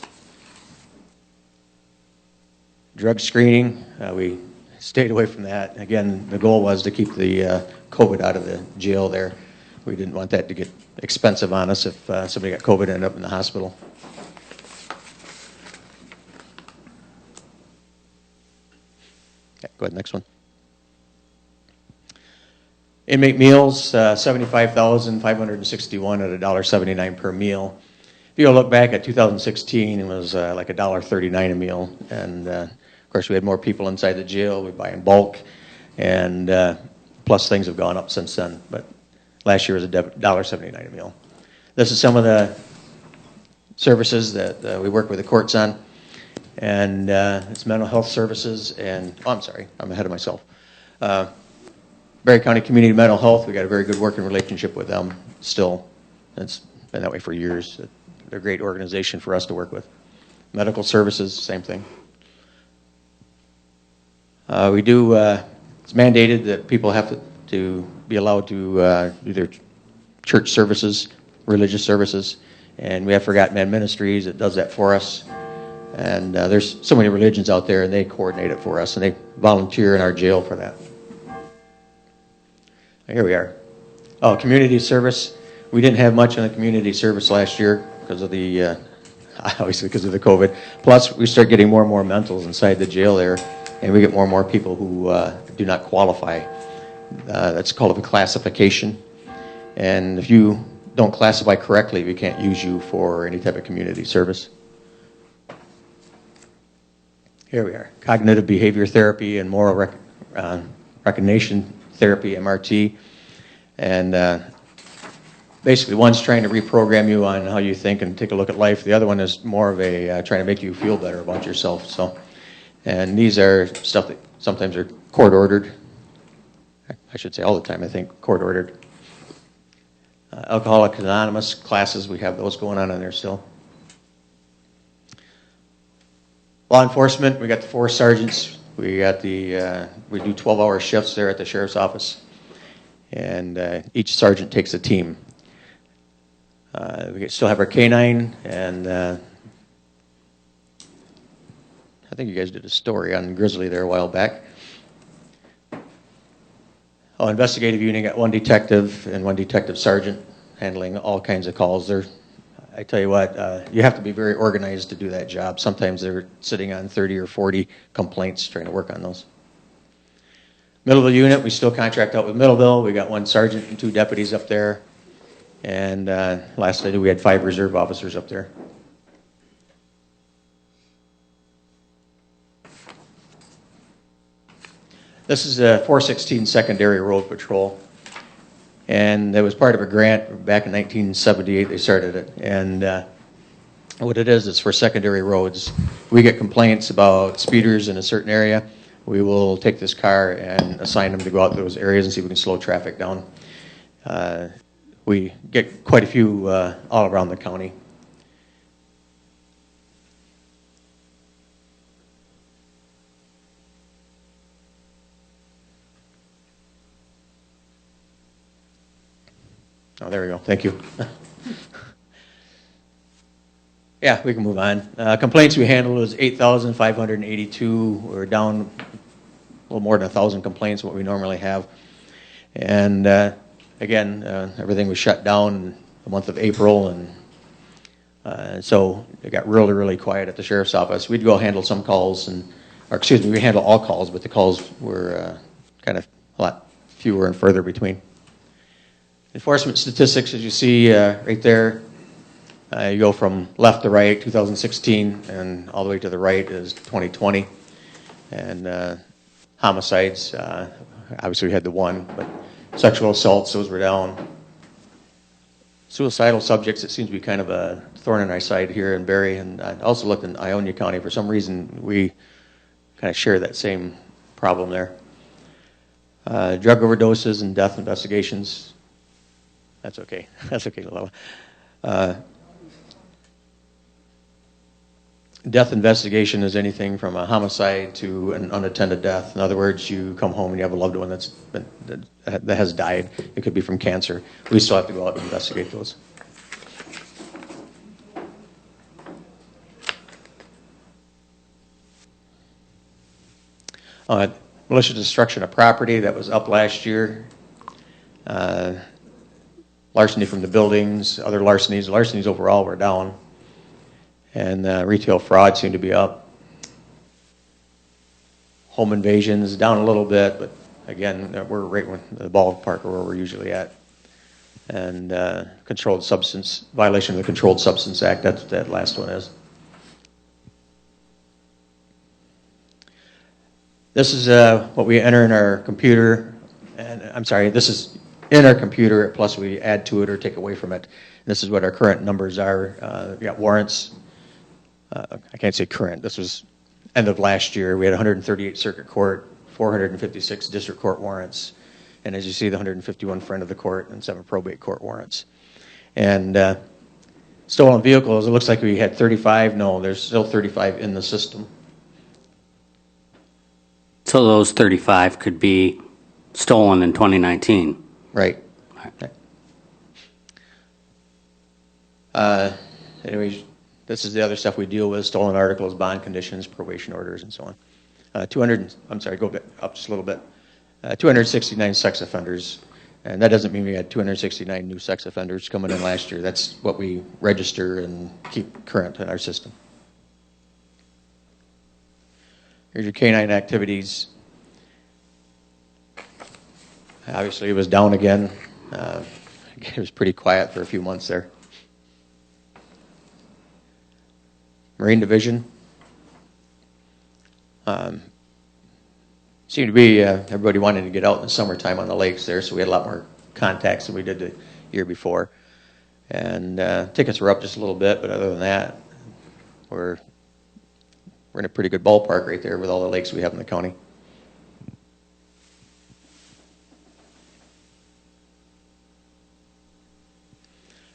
Drug screening, we stayed away from that. Again, the goal was to keep the COVID out of the jail there. We didn't want that to get expensive on us if somebody got COVID and ended up in the hospital. Okay, go ahead, next one. Inmate meals, $75,561 at $1.79 per meal. If you look back at 2016, it was like $1.39 a meal. And of course, we had more people inside the jail. We buy in bulk. And plus, things have gone up since then. But last year was $1.79 a meal. This is some of the services that we work with the courts on. And it's mental health services. And, oh, I'm sorry, I'm ahead of myself. Berry County Community Mental Health, we got a very good working relationship with them still. It's been that way for years. They're a great organization for us to work with. Medical services, same thing. We do, it's mandated that people have to be allowed to do their church services, religious services, and we have Forgotten Man Ministries that does that for us. And there's so many religions out there, and they coordinate it for us, and they volunteer in our jail for that. Here we are. Oh, community service. We didn't have much on the community service last year because of the, obviously because of the COVID. Plus, we start getting more and more mentals inside the jail there, and we get more and more people who do not qualify. That's called a classification. And if you don't classify correctly, we can't use you for any type of community service. Here we are. Cognitive behavior therapy and moral recognition therapy, MRT. And basically, one's trying to reprogram you on how you think and take a look at life. The other one is more of a trying to make you feel better about yourself. So, and these are stuff that sometimes are court-ordered. I should say all the time, I think, court-ordered. Alcoholics Anonymous classes, we have those going on in there still. Law enforcement, we got the 4 sergeants. We got the, we do 12-hour shifts there at the sheriff's office. And each sergeant takes a team. We still have our K-9, and I think you guys did a story on Grizzly there a while back. Oh, investigative unit, got 1 detective and 1 detective sergeant handling all kinds of calls. I tell you what, you have to be very organized to do that job. Sometimes they're sitting on 30 or 40 complaints trying to work on those. Middleville unit, we still contract out with Middleville. We got 1 sergeant and 2 deputies up there. And last I knew, we had 5 reserve officers up there. This is a 416 Secondary Road Patrol. And it was part of a grant back in 1978, they started it. And what it is, it's for secondary roads. We get complaints about speeders in a certain area. We will take this car and assign them to go out to those areas and see if we can slow traffic down. We get quite a few all around the county. Oh, there we go. Thank you. Yeah, we can move on. Complaints we handled was 8,582. We're down a little more than 1,000 complaints, what we normally have. And again, everything was shut down in the month of April, and so it got really, really quiet at the sheriff's office. We'd go handle some calls, or excuse me, we handle all calls, but the calls were kind of a lot fewer and further between. Enforcement statistics, as you see right there, you go from left to right, 2016, and all the way to the right is 2020. And homicides, obviously we had the 1, but sexual assaults, those were down. Suicidal subjects, it seems to be kind of a thorn in our side here in Berry, and I also looked in Ionia County. For some reason, we kind of share that same problem there. Drug overdoses and death investigations. That's okay. That's okay, Lola. Death investigation is anything from a homicide to an unattended death. In other words, you come home and you have a loved one that has died. It could be from cancer. We still have to go out and investigate those. Malicious destruction of property, that was up last year. Larceny from the buildings, other larcenies. Larcenies overall were down. And retail fraud seemed to be up. Home invasions down a little bit, but again, we're right in the ballpark where we're usually at. And controlled substance, violation of the Controlled Substance Act, that's what that last one is. This is what we enter in our computer, and I'm sorry, this is in our computer, plus we add to it or take away from it. This is what our current numbers are. We got warrants. I can't say current. This was end of last year. We had 138 circuit court, 456 district court warrants, and as you see, the 151 friend of the court and 7 probate court warrants. And stolen vehicles, it looks like we had 35. No, there's still 35 in the system. So those 35 could be stolen in 2019. Right. Anyways, this is the other stuff we deal with: stolen articles, bond conditions, probation orders, and so on. Go up just a little bit. 269 sex offenders, and that doesn't mean we had 269 new sex offenders coming in last year. That's what we register and keep current in our system. Here's your canine activities. Obviously, it was down again. It was pretty quiet for a few months there. Marine Division. Seemed to be everybody wanting to get out in the summertime on the lakes there, so we had a lot more contacts than we did the year before. And tickets were up just a little bit, but other than that, we're in a pretty good ballpark right there with all the lakes we have in the county.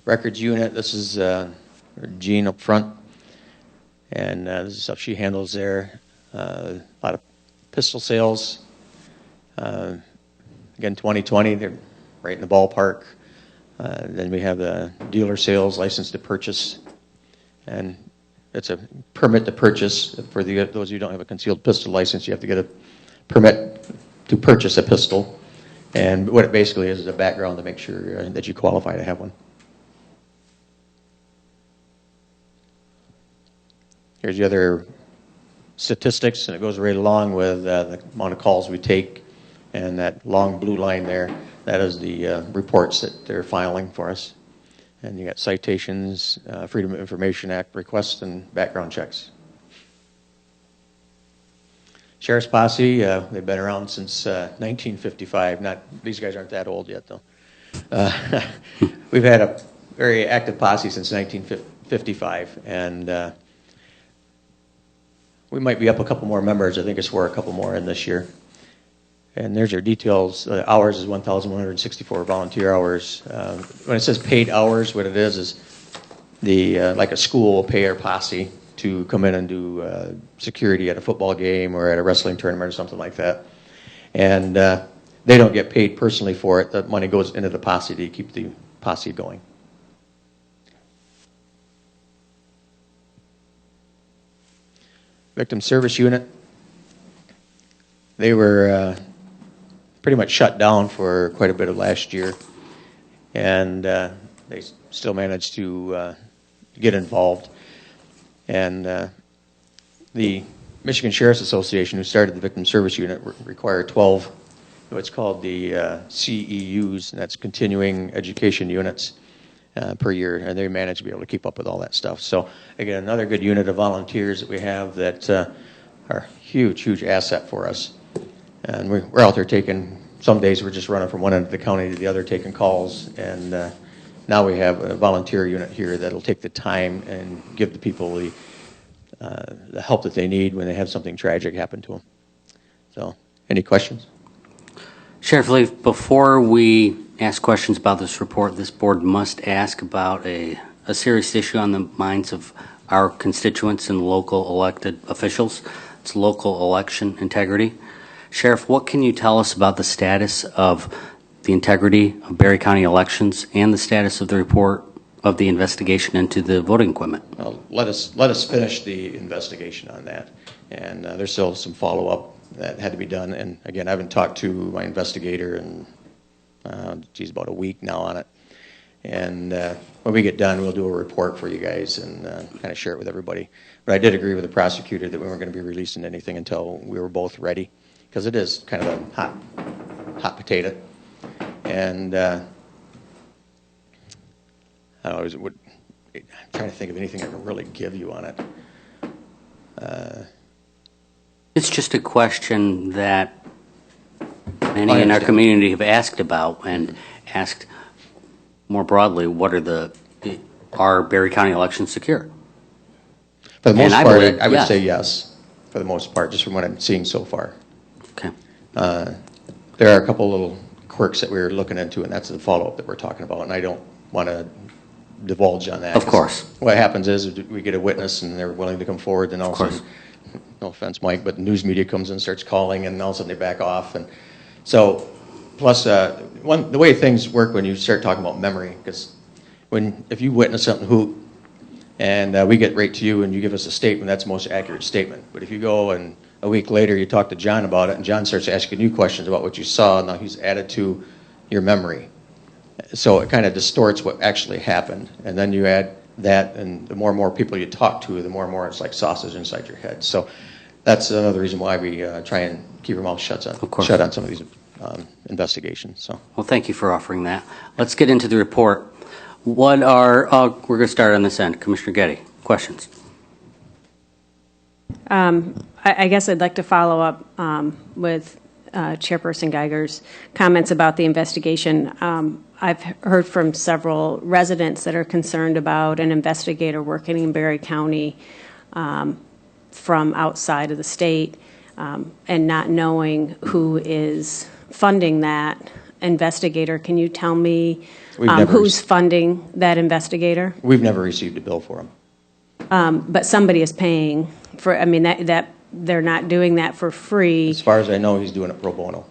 Records unit, this is Jean up front, and this is stuff she handles there. A lot of pistol sales. Again, 2020, they're right in the ballpark. Then we have the dealer sales, license to purchase, and it's a permit to purchase. For those who don't have a concealed pistol license, you have to get a permit to purchase a pistol. And what it basically is a background to make sure that you qualify to have one. Here's the other statistics, and it goes right along with the amount of calls we take. And that long blue line there, that is the reports that they're filing for us. And you got citations, Freedom of Information Act requests, and background checks. Sheriff's Posse, they've been around since 1955. These guys aren't that old yet, though. We've had a very active posse since 1955, and we might be up a couple more members. I think it's a couple more in this year. And there's your details. Hours is 1,164 volunteer hours. When it says paid hours, what it is like a school will pay our posse to come in and do security at a football game or at a wrestling tournament or something like that. And they don't get paid personally for it. The money goes into the posse to keep the posse going. Victim Service Unit. They were pretty much shut down for quite a bit of last year, and they still managed to get involved. And the Michigan Sheriff's Association, who started the Victim Service Unit, required 12 what's called the CEUs, and that's continuing education units per year, and they managed to be able to keep up with all that stuff. So again, another good unit of volunteers that we have that are a huge asset for us. And we're out there taking, some days we're just running from one end of the county to the other taking calls, and now we have a volunteer unit here that'll take the time and give the people the help that they need when they have something tragic happen to them. So, any questions? Sheriff Leaf, before we ask questions about this report, this board must ask about a serious issue on the minds of our constituents and local elected officials. It's local election integrity. Sheriff, what can you tell us about the status of the integrity of Berry County elections and the status of the report of the investigation into the voting equipment? Well, let us finish the investigation on that. And there's still some follow-up that had to be done. And again, I haven't talked to my investigator in, about a week now on it. And when we get done, we'll do a report for you guys and kind of share it with everybody. But I did agree with the prosecutor that we weren't going to be releasing anything until we were both ready, because it is kind of a hot potato. And I don't know, I'm trying to think of anything I can really give you on it. It's just a question that many in our community have asked about and asked more broadly, are Berry County elections secure? For the most And part, believe, I would say yes, for the most part, just from what I'm seeing so far. Okay. There are a couple little quirks that we're looking into, and that's the follow-up that we're talking about, and I don't want to divulge on that. Of course. What happens is we get a witness and they're willing to come forward, then all of a sudden, no offense, Mike, but the news media comes in and starts calling, and all of a sudden they back off. And so, plus, the way things work when you start talking about memory, because if you witness something, and we get right to you and you give us a statement, that's the most accurate statement. But if you go and a week later you talk to John about it, and John starts asking you questions about what you saw, now he's added to your memory. So it kind of distorts what actually happened. And then you add that, and the more and more people you talk to, the more and more it's like sausage inside your head. So that's another reason why we try and keep our mouth shut on some of these investigations. So. Well, thank you for offering that. Let's get into the report. We're going to start on this end. Commissioner Getty, questions? I guess I'd like to follow up with Chairperson Geiger's comments about the investigation. I've heard from several residents that are concerned about an investigator working in Berry County from outside of the state and not knowing who is funding that investigator. Can you tell me who's funding that investigator? We've never received a bill for him. But somebody is paying for, I mean, that they're not doing that for free. As far as I know, he's doing it pro bono.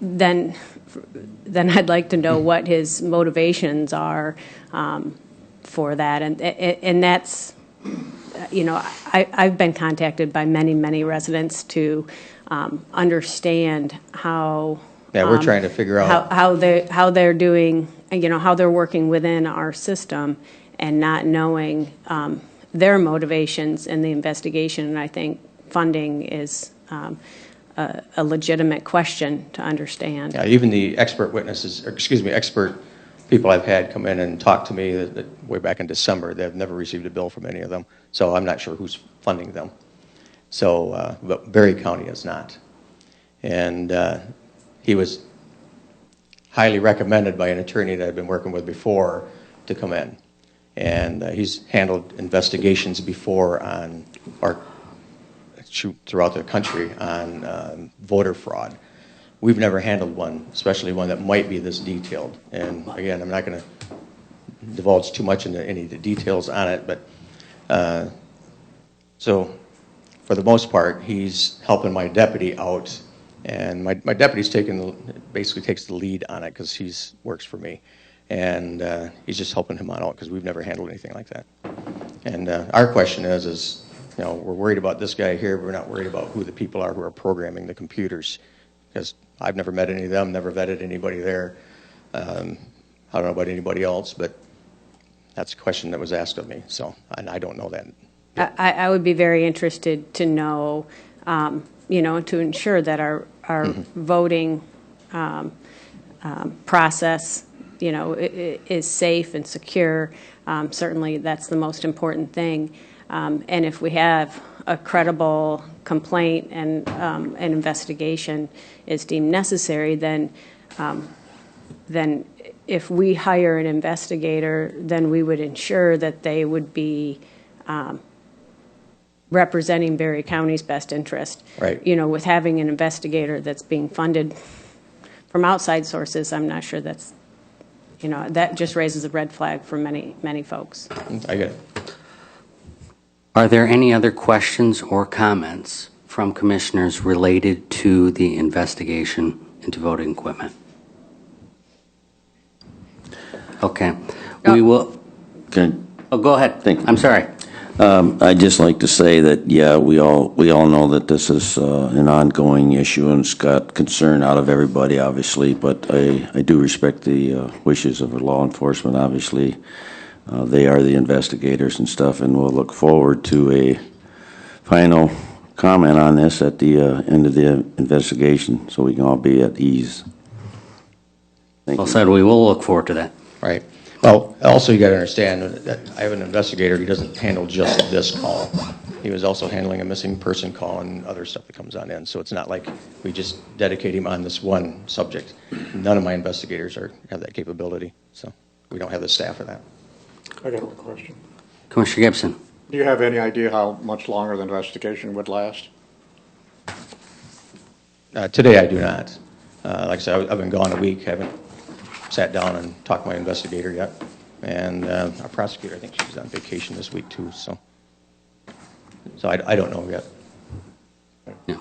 Then I'd like to know what his motivations are for that. And that's, I've been contacted by many residents to understand how. Yeah, we're trying to figure out how they're doing, how they're working within our system and not knowing their motivations in the investigation. And I think funding is a legitimate question to understand. Yeah, even the expert witnesses, expert people I've had come in and talk to me that way back in December, they've never received a bill from any of them. So I'm not sure who's funding them. So, but Berry County is not. And he was highly recommended by an attorney that I've been working with before to come in. And he's handled investigations before on throughout the country on voter fraud. We've never handled one, especially one that might be this detailed. And again, I'm not going to divulge too much into any of the details on it, but so for the most part, he's helping my deputy out, and my deputy's basically takes the lead on it because he works for me. And he's just helping him out because we've never handled anything like that. And our question is, we're worried about this guy here, but we're not worried about who the people are who are programming the computers, because I've never met any of them, never vetted anybody there. I don't know about anybody else, but that's a question that was asked of me. So, and I don't know that. I would be very interested to know, to ensure that our voting process is safe and secure. Certainly, that's the most important thing. And if we have a credible complaint and an investigation is deemed necessary, then if we hire an investigator, then we would ensure that they would be representing Berry County's best interest. Right. With having an investigator that's being funded from outside sources, I'm not sure that's. That just raises a red flag for many folks. I get it. Are there any other questions or comments from commissioners related to the investigation into voting equipment? Okay. We will. Can Oh, go ahead. Thank you. I'm sorry. I'd just like to say that, yeah, we all know that this is an ongoing issue and it's got concern out of everybody, obviously, but I do respect the wishes of law enforcement, obviously. They are the investigators and stuff, and we'll look forward to a final comment on this at the end of the investigation so we can all be at ease. Well said. We will look forward to that. Right. Well, also you got to understand that I have an investigator. He doesn't handle just this call. He was also handling a missing person call and other stuff that comes on in. So it's not like we just dedicate him on this one subject. None of my investigators have that capability. So we don't have the staff for that. I got a question. Commissioner Gibson. Do you have any idea how much longer the investigation would last? Today I do not. Like I said, I've been gone a week. Haven't sat down and talked to my investigator yet. And our prosecutor, I think she's on vacation this week too. So I don't know yet. No. Are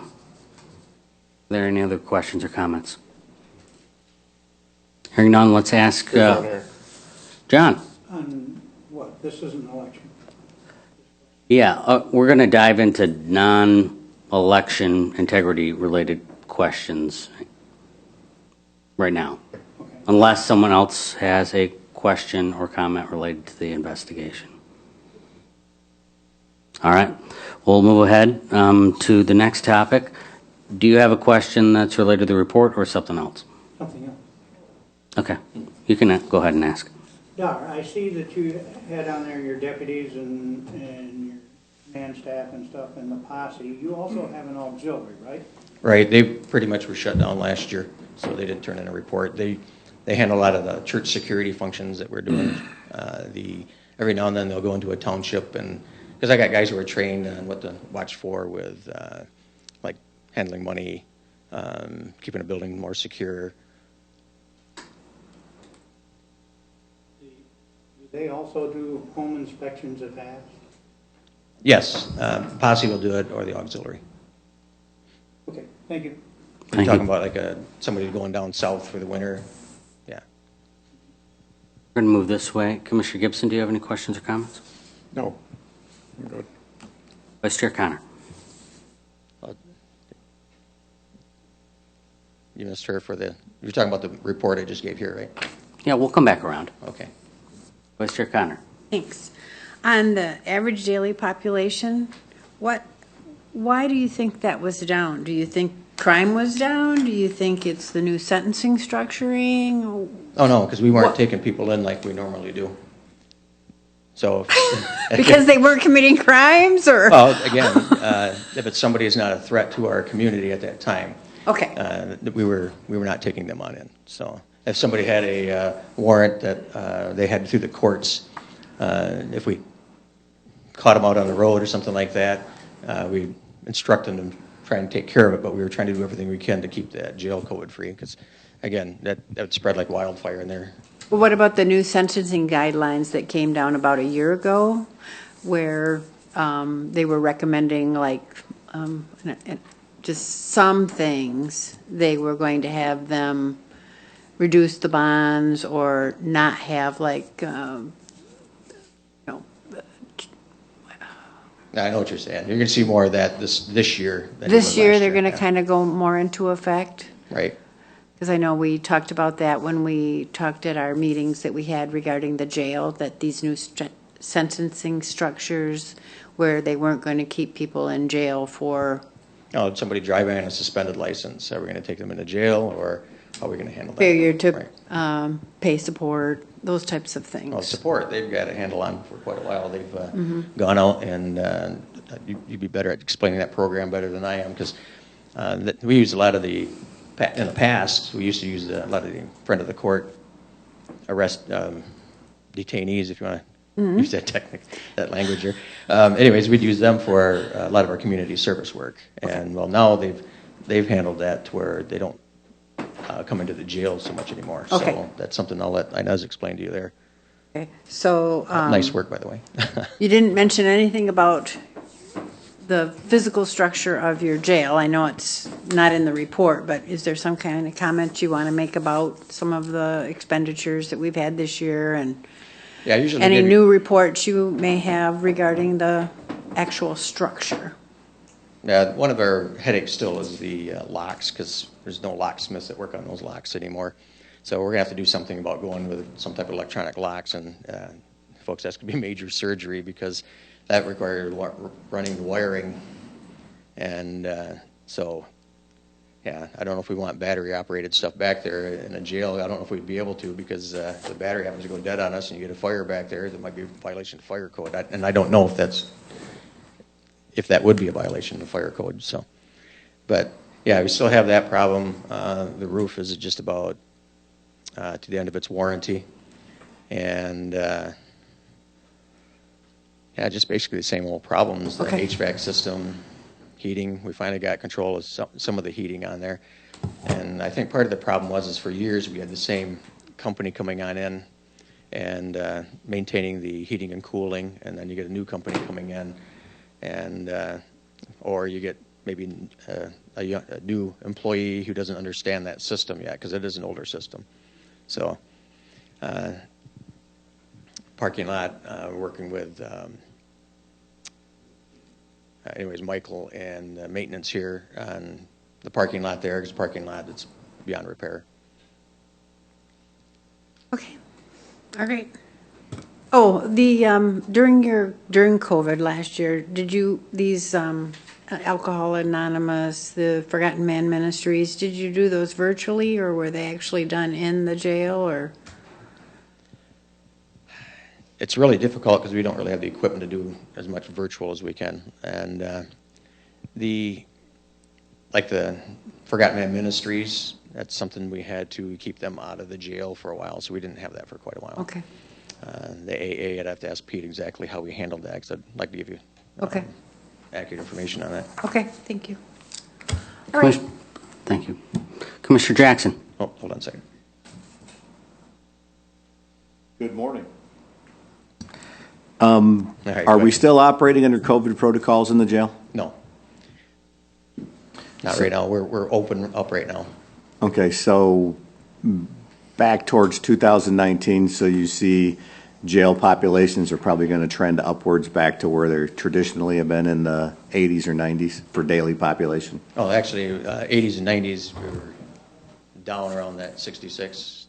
there any other questions or comments? Hearing none, let's ask John. On what? This is an election. Yeah, we're going to dive into non-election integrity-related questions right now, unless someone else has a question or comment related to the investigation. All right, we'll move ahead to the next topic. Do you have a question that's related to the report or something else? Something else. Okay, you can go ahead and ask. Dar, I see that you had on there your deputies and your man staff and stuff and the posse. You also have an auxiliary, right? Right. They pretty much were shut down last year, so they didn't turn in a report. They handle a lot of the church security functions that we're doing. Every now and then they'll go into a township, and because I got guys who are trained on what to watch for with like handling money, keeping a building more secure. Do they also do home inspections if asked? Yes, posse will do it, or the auxiliary. Okay, thank you. You're talking about like somebody going down south for the winter. Yeah. We're going to move this way. Commissioner Gibson, do you have any questions or comments? No. I'm good. Vice Chair Connor. You missed her for you're talking about the report I just gave here, right? Yeah, we'll come back around. Okay. Vice Chair Connor. Thanks. On the average daily population, why do you think that was down? Do you think crime was down? Do you think it's the new sentencing structuring? Oh, no, because we weren't taking people in like we normally do. So because they weren't committing crimes, or? Well, again, if it's somebody who's not a threat to our community at that time, okay, we were not taking them on in. So if somebody had a warrant that they had through the courts, if we caught them out on the road or something like that, we instruct them to try and take care of it, but we were trying to do everything we can to keep that jail COVID free, because again, that would spread like wildfire in there. Well, what about the new sentencing guidelines that came down about a year ago, where they were recommending like just some things? They were going to have them reduce the bonds or not have like, I know what you're saying. You're going to see more of that this year. This year they're going to kind of go more into effect? Right. Because I know we talked about that when we talked at our meetings that we had regarding the jail, that these new sentencing structures where they weren't going to keep people in jail for... Oh, somebody driving on a suspended license, are we going to take them into jail, or how are we going to handle that? Failure to pay support, those types of things. Well, support, they've got a handle on for quite a while. They've gone out, and you'd be better at explaining that program better than I am, because we use a lot of the... In the past, we used to use a lot of the friend of the court arrest detainees, if you want to use that that language here. Anyways, we'd use them for a lot of our community service work, and well, now they've handled that to where they don't come into the jail so much anymore. Okay. So that's something I'll let Inez explain to you there. Okay, so. Nice work, by the way. You didn't mention anything about the physical structure of your jail. I know it's not in the report, but is there some kind of comment you want to make about some of the expenditures that we've had this year and Yeah, usually any give you- new reports you may have regarding the actual structure? Yeah, one of our headaches still is the locks, because there's no locksmiths that work on those locks anymore. So we're gonna have to do something about going with some type of electronic locks, and folks, that's gonna be major surgery, because that requires running the wiring. And so, yeah, I don't know if we want battery-operated stuff back there in a jail. I don't know if we'd be able to, because if the battery happens to go dead on us and you get a fire back there, that might be a violation of fire code. And I don't know if that would be a violation of the fire code. So, but yeah, we still have that problem. The roof is just about to the end of its warranty, and yeah, just basically the same old problems. The Okay. HVAC system, heating. We finally got control of some of the heating on there, and I think part of the problem is for years we had the same company coming on in and maintaining the heating and cooling, and then you get a new company coming in, and or you get maybe a new employee who doesn't understand that system yet, because it is an older system. So parking lot, working with anyways, Michael and maintenance here on the parking lot there, because parking lot that's beyond repair. Okay, all right. Oh, the, during COVID last year, did you, these Alcohol Anonymous, the Forgotten Man Ministries, did you do those virtually, or were they actually done in the jail, or? It's really difficult because we don't really have the equipment to do as much virtual as we can. And like the Forgotten Man Ministries, that's something we had to keep them out of the jail for a while, so we didn't have that for quite a while. Okay. The AA, I'd have to ask Pete exactly how we handled that, because I'd like to give you Okay. accurate information on that. Okay, thank you. All right. Thank you. Commissioner Jackson. Oh, hold on a second. Good morning. right, Are go we ahead. still operating under COVID protocols in the jail? No. Not right now. We're open up right now. Okay, so back towards 2019, so you see jail populations are probably going to trend upwards back to where they traditionally have been in the 80s or 90s for daily population? Oh, actually, 80s and 90s, we were down around that 66.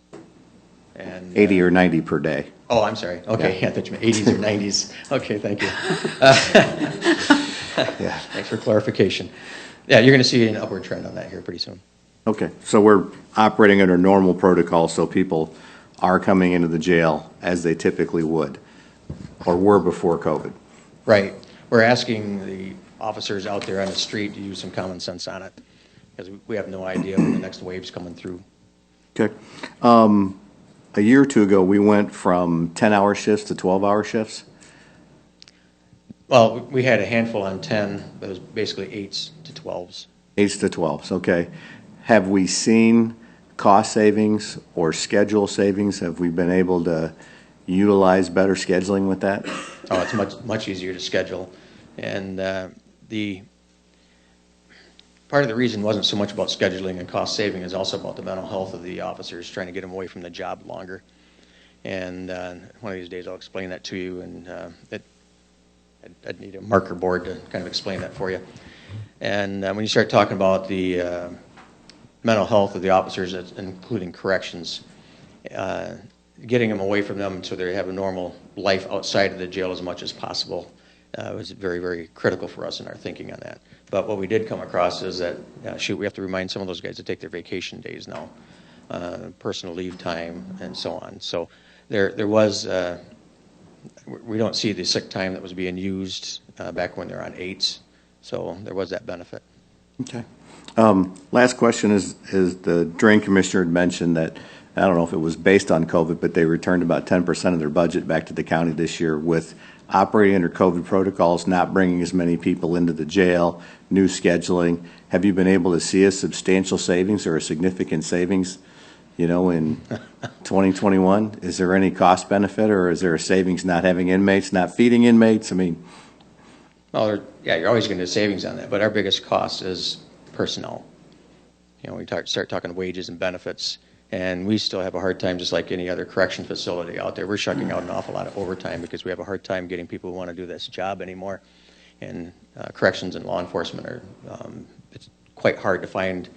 And 80 or 90 per day. Oh, I'm sorry. Okay, Yeah. I thought you meant 80s or 90s. Okay, thank you. Yeah. Thanks for clarification. Yeah, you're going to see an upward trend on that here pretty soon. Okay, so we're operating under normal protocol, so people are coming into the jail as they typically would, or were before COVID. Right. We're asking the officers out there on the street to use some common sense on it, because we have no idea when the next wave's coming through. Okay. A year or two ago, we went from 10-hour shifts to 12-hour shifts. Well, we had a handful on 10, but it was basically 8s to 12s. 8s to 12s, okay. Have we seen cost savings or schedule savings? Have we been able to utilize better scheduling with that? Oh, it's much easier to schedule. And the part of the reason wasn't so much about scheduling and cost saving, is also about the mental health of the officers, trying to get them away from the job longer. And one of these days I'll explain that to you, and I'd need a marker board to kind of explain that for you. And when you start talking about the mental health of the officers, including corrections, getting them away from them so they have a normal life outside of the jail as much as possible was very, very critical for us in our thinking on that. But what we did come across is that, we have to remind some of those guys to take their vacation days now, personal leave time, and so on. So there was, we don't see the sick time that was being used back when they're on 8s. So there was that benefit. Okay. Last question is the drain commissioner had mentioned that, I don't know if it was based on COVID, but they returned about 10% of their budget back to the county this year with operating under COVID protocols, not bringing as many people into the jail, new scheduling. Have you been able to see a substantial savings or a significant savings in 2021? Is there any cost benefit, or is there a savings not having inmates, not feeding inmates? I mean, Well, yeah, you're always going to get savings on that, but our biggest cost is personnel. We start talking wages and benefits, and we still have a hard time, just like any other correction facility out there. We're shucking out an awful lot of overtime because we have a hard time getting people who want to do this job anymore. And corrections and law enforcement are, it's quite hard to find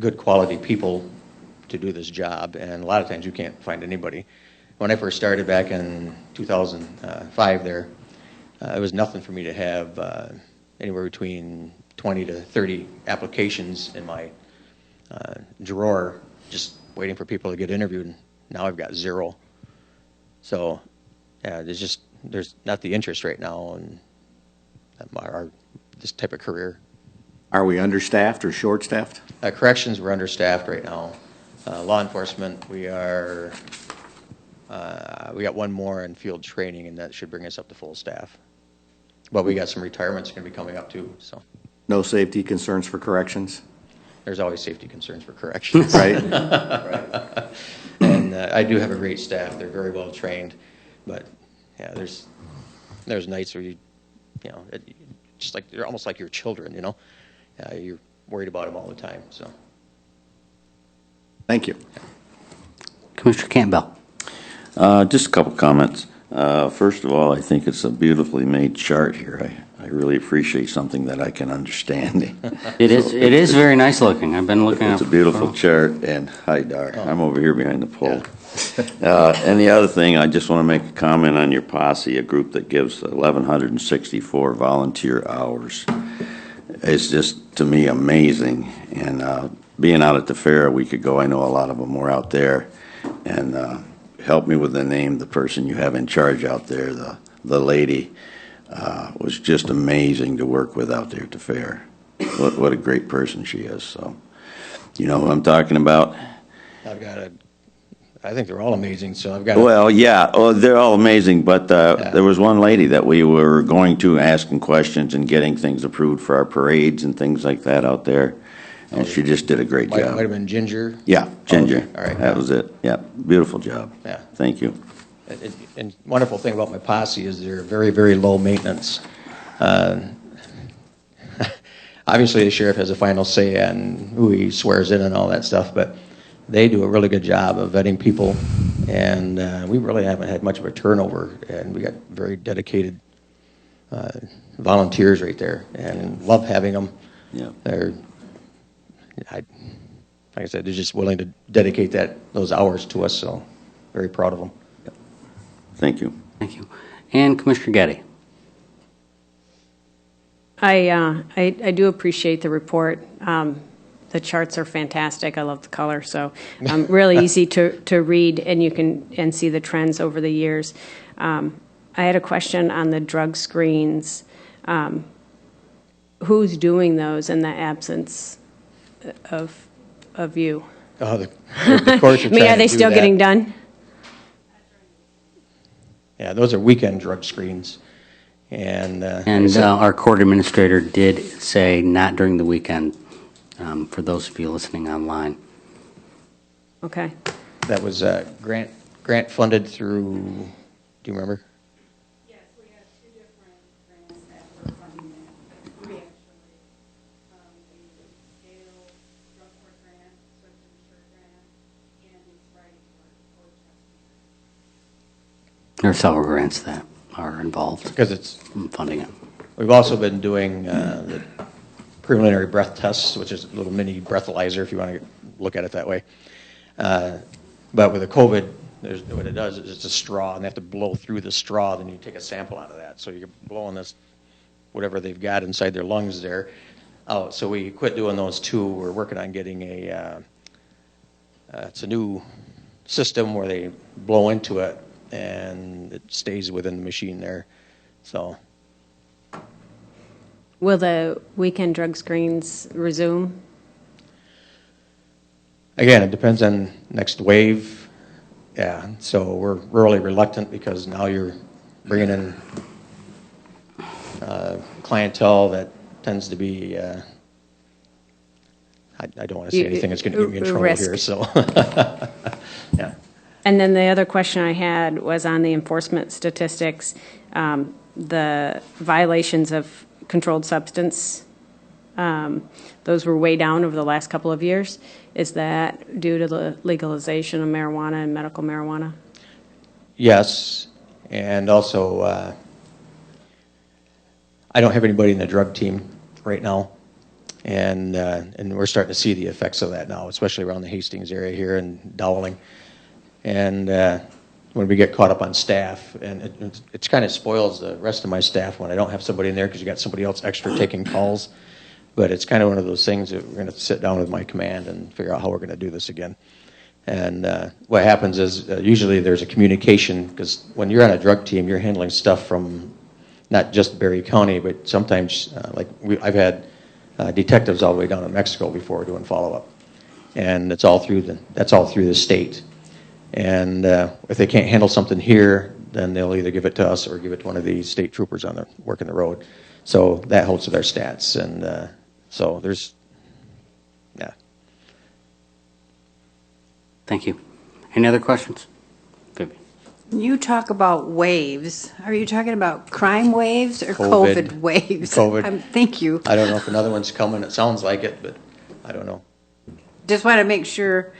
good quality people to do this job, and a lot of times you can't find anybody. When I first started back in 2005 there, it was nothing for me to have anywhere between 20 to 30 applications in my drawer just waiting for people to get interviewed. And now I've got 0. So yeah, there's not the interest right now in this type of career. are we understaffed or short-staffed? Corrections, we're understaffed right now. Law enforcement, we got one more in field training, and that should bring us up to full staff. But we got some retirements going to be coming up too, so. No safety concerns for corrections? There's always safety concerns for corrections. Right. Right. And I do have a great staff. They're very well trained, but yeah, there's nights where just like they're almost like your children. You're worried about them all the time. So. Thank you. Commissioner Campbell. Just a couple comments. First of all, I think it's a beautifully made chart here. I really appreciate something that I can understand. It is very nice looking. I've been looking at it. It's a beautiful chart, and hi, Dar. I'm over here behind the pole. And the other thing, I just want to make a comment on your posse, a group that gives 1,164 volunteer hours. It's just, to me, amazing. And being out at the fair a week ago, I know a lot of them were out there. And help me with the name, the person you have in charge out there, the lady. Was just amazing to work with out there at the fair. What a great person she is. So, you know what I'm talking about? I think they're all amazing, so I've got Well, yeah, they're all amazing, but there was one lady that we were going to asking questions and getting things approved for our parades and things like that out there, and she just did a great job. Might have been Ginger? Yeah, Ginger. Okay. All right. That was it. Yeah, beautiful job. Yeah. Thank you. And wonderful thing about my posse is they're very, very low maintenance. Obviously, the sheriff has a final say on who he swears in and all that stuff, but they do a really good job of vetting people, and we really haven't had much of a turnover, and we got very dedicated volunteers right there, and love having them. Yeah. Like I said, they're just willing to dedicate those hours to us, so very proud of them. Thank you. Thank you. And Commissioner Getty. I do appreciate the report. The charts are fantastic. I love the color, so really easy to read, and you can see the trends over the years. I had a question on the drug screens. Who's doing those in the absence of you? Oh, the courts are trying are they to do still that. getting done? Yeah, those are weekend drug screens. And our court administrator did say not during the weekend, for those of you listening online. Okay. that was grant funded through, do you remember? Yes, we have 2 different grants that we're funding that. We actually, the Gale Drug Court Grant, Social Insure Grant, and the Sobriety Court Trust. There are several grants that are involved. Because it's funding it. We've also been doing the preliminary breath tests, which is a little mini breathalyzer, if you want to look at it that way. But with the COVID, what it does is it's a straw, and they have to blow through the straw, then you take a sample out of that. So you're blowing this, whatever they've got inside their lungs there, out. So we quit doing those too. We're working on getting it's a new system where they blow into it, and it stays within the machine there. So. Will the weekend drug screens resume? Again, it depends on next wave. Yeah, so we're really reluctant because now you're bringing in clientele that tends to be I don't want to say anything that's going to get me in trouble risk. here, so. Yeah. And then the other question I had was on the enforcement statistics, the violations of controlled substance. Those were way down over the last couple of years. Is that due to the legalization of marijuana and medical marijuana? Yes, and also, I don't have anybody in the drug team right now, and we're starting to see the effects of that now, especially around the Hastings area here and Dowling. And when we get caught up on staff, and it kind of spoils the rest of my staff when I don't have somebody in there because you got somebody else extra taking calls. But it's kind of one of those things that we're going to sit down with my command and figure out how we're going to do this again. And what happens is usually there's a communication, because when you're on a drug team, you're handling stuff from not just Berry County, but sometimes I've had detectives all the way down in Mexico before doing follow-up, and that's all through the state. And if they can't handle something here, then they'll either give it to us or give it to one of the state troopers on the working the road. So that holds to their stats, and so there's, yeah. Thank you. Any other questions? Vivian. You talk about waves. Are you talking about crime waves or COVID. COVID waves? COVID. Thank you. I don't know if another one's coming. It sounds like it, but I don't know. Just want to make sure,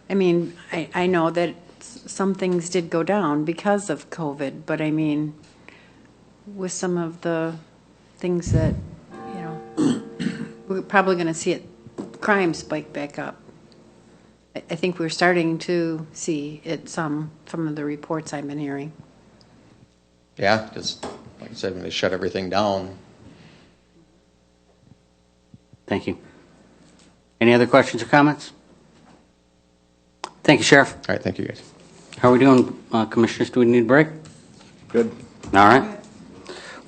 I mean, I know that some things did go down because of COVID, but I mean, with some of the things that, you know, we're probably going to see crime spike back up. I think we're starting to see it from the reports I've been hearing. Yeah, because like I said, when they shut everything down. Thank you. Any other questions or comments? Thank you, Sheriff. All right, thank you, guys. How are we doing, Commissioners? Do we need a break? Good. All right.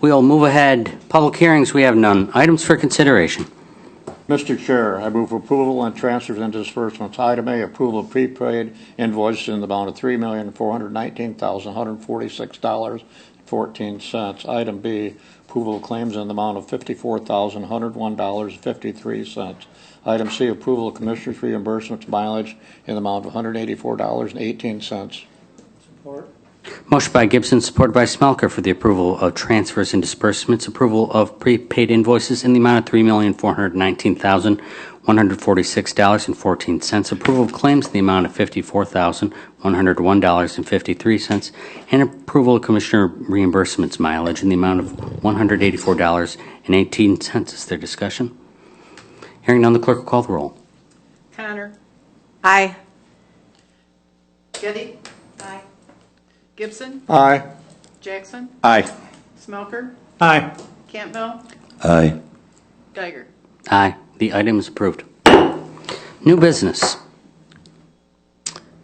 We'll move ahead. Public hearings, we have none. Items for consideration. Mr. Chair, I move approval on transfers and disbursements. Item A, approval of prepaid invoices in the amount of $3,419,146.14. Item B, approval of claims in the amount of $54,101.53. Item C, approval of commissioners' reimbursements mileage in the amount of $184.18. Support. Motion by Gibson, supported by Smelker for the approval of transfers and disbursements. Approval of prepaid invoices in the amount of $3,419,146.14. Approval of claims in the amount of $54,101.53. And approval of commissioner reimbursements mileage in the amount of $184.18. Is there discussion? Hearing none, the clerk will call the roll. Connor. Aye. Getty. Aye. Gibson. Aye. Jackson. Aye. Smelker. Aye. Campbell. Aye. Geiger. Aye. The item is approved. New business.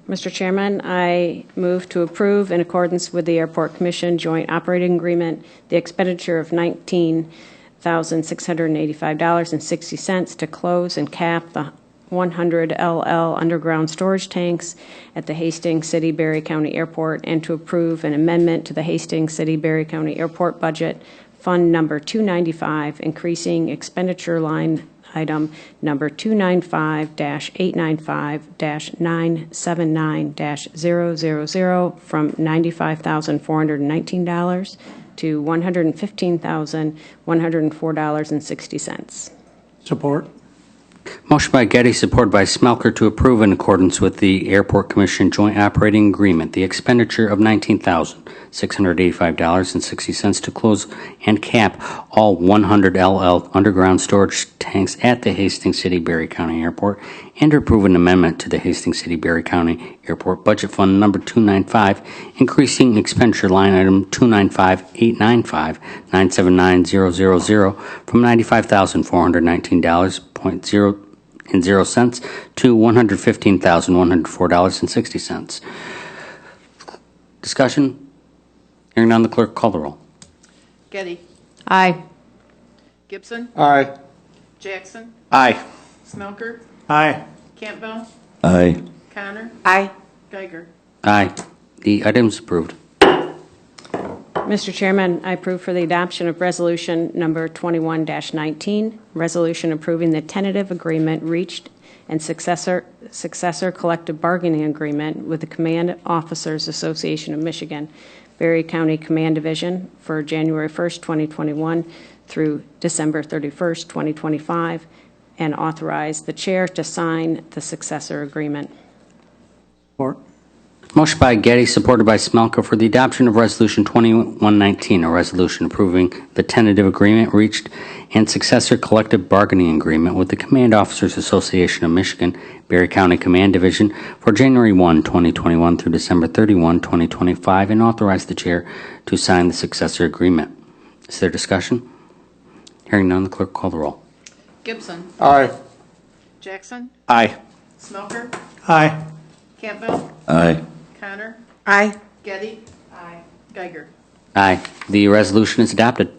Mr. Chairman, I move to approve, in accordance with the Airport Commission Joint Operating Agreement, the expenditure of $19,685.60 to close and cap the 100 LL underground storage tanks at the Hastings City Berry County Airport, and to approve an amendment to the Hastings City Berry County Airport budget, Fund Number 295, increasing expenditure line item number 295-895-979-000 from $95,419 to $115,104.60. Support. Motion by Getty, supported by Smelker, to approve in accordance with the Airport Commission Joint Operating Agreement the expenditure of $19,685.60 to close and cap all 100 LL underground storage tanks at the Hastings City Berry County Airport, and to approve an amendment to the Hastings City Berry County Airport Budget Fund Number 295, increasing expenditure line item 295-895-979-000 from $95,419.0 to $115,104.60. Discussion? Hearing none, the clerk call the roll. Getty. Aye. Gibson. Aye. Jackson. Aye. Smelker. Aye. Campbell. Aye. Connor. Aye. Geiger. Aye. The item is approved. Mr. Chairman, I approve for the adoption of Resolution Number 21-19, resolution approving the tentative agreement reached and successor collective bargaining agreement with the Command Officers Association of Michigan, Berry County Command Division for January 1st, 2021 through December 31st, 2025, and authorize the chair to sign the successor agreement. Support. Motion by Getty, supported by Smelka, for the adoption of Resolution 2119, a resolution approving the tentative agreement reached and successor collective bargaining agreement with the Command Officers Association of Michigan, Berry County Command Division for January 1, 2021 through December 31, 2025, and authorize the chair to sign the successor agreement. Is there discussion? Hearing none, the clerk will call the roll. Gibson. Aye. Jackson. Aye. Smelker. Aye. Campbell. Aye. Connor. Aye. Getty. Aye. Geiger. Aye. The resolution is adopted.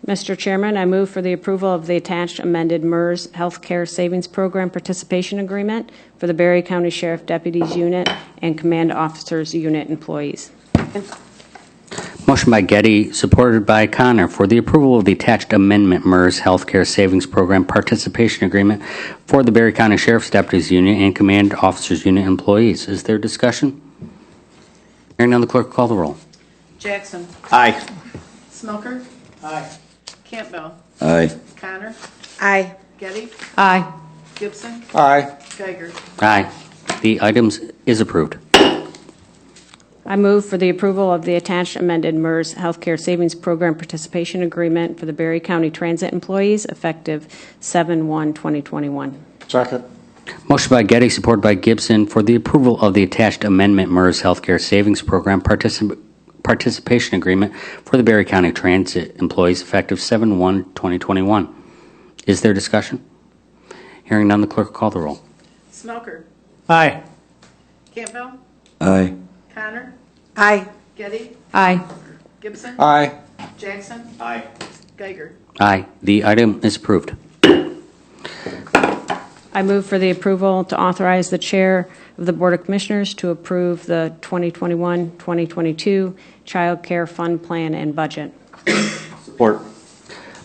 Mr. Chairman, I move for the approval of the attached amended MERS Healthcare Savings Program Participation Agreement for the Berry County Sheriff Deputies Unit and Command Officers Unit employees. Motion by Getty, supported by Connor, for the approval of the attached amendment MERS Healthcare Savings Program Participation Agreement for the Berry County Sheriff's Deputies Unit and Command Officers Unit employees. Is there discussion? Hearing none, the clerk will call the roll. Jackson. Aye. Smelker. Aye. Campbell. Aye. Connor. Aye. Getty. Aye. Gibson. Aye. Geiger. Aye. The item is approved. I move for the approval of the attached amended MERS Healthcare Savings Program Participation Agreement for the Berry County Transit employees effective 7/1/2021. Second. Motion by Getty, supported by Gibson, for the approval of the attached amendment MERS Healthcare Savings Program Participation Agreement for the Berry County Transit employees effective 7/1/2021. Is there discussion? Hearing none, the clerk will call the roll. Smelker. Aye. Campbell. Aye. Connor. Aye. Getty. Aye. Gibson. Aye. Jackson. Aye. Geiger. Aye. The item is approved. I move for the approval to authorize the chair of the Board of Commissioners to approve the 2021-2022 Child Care Fund Plan and Budget. Support.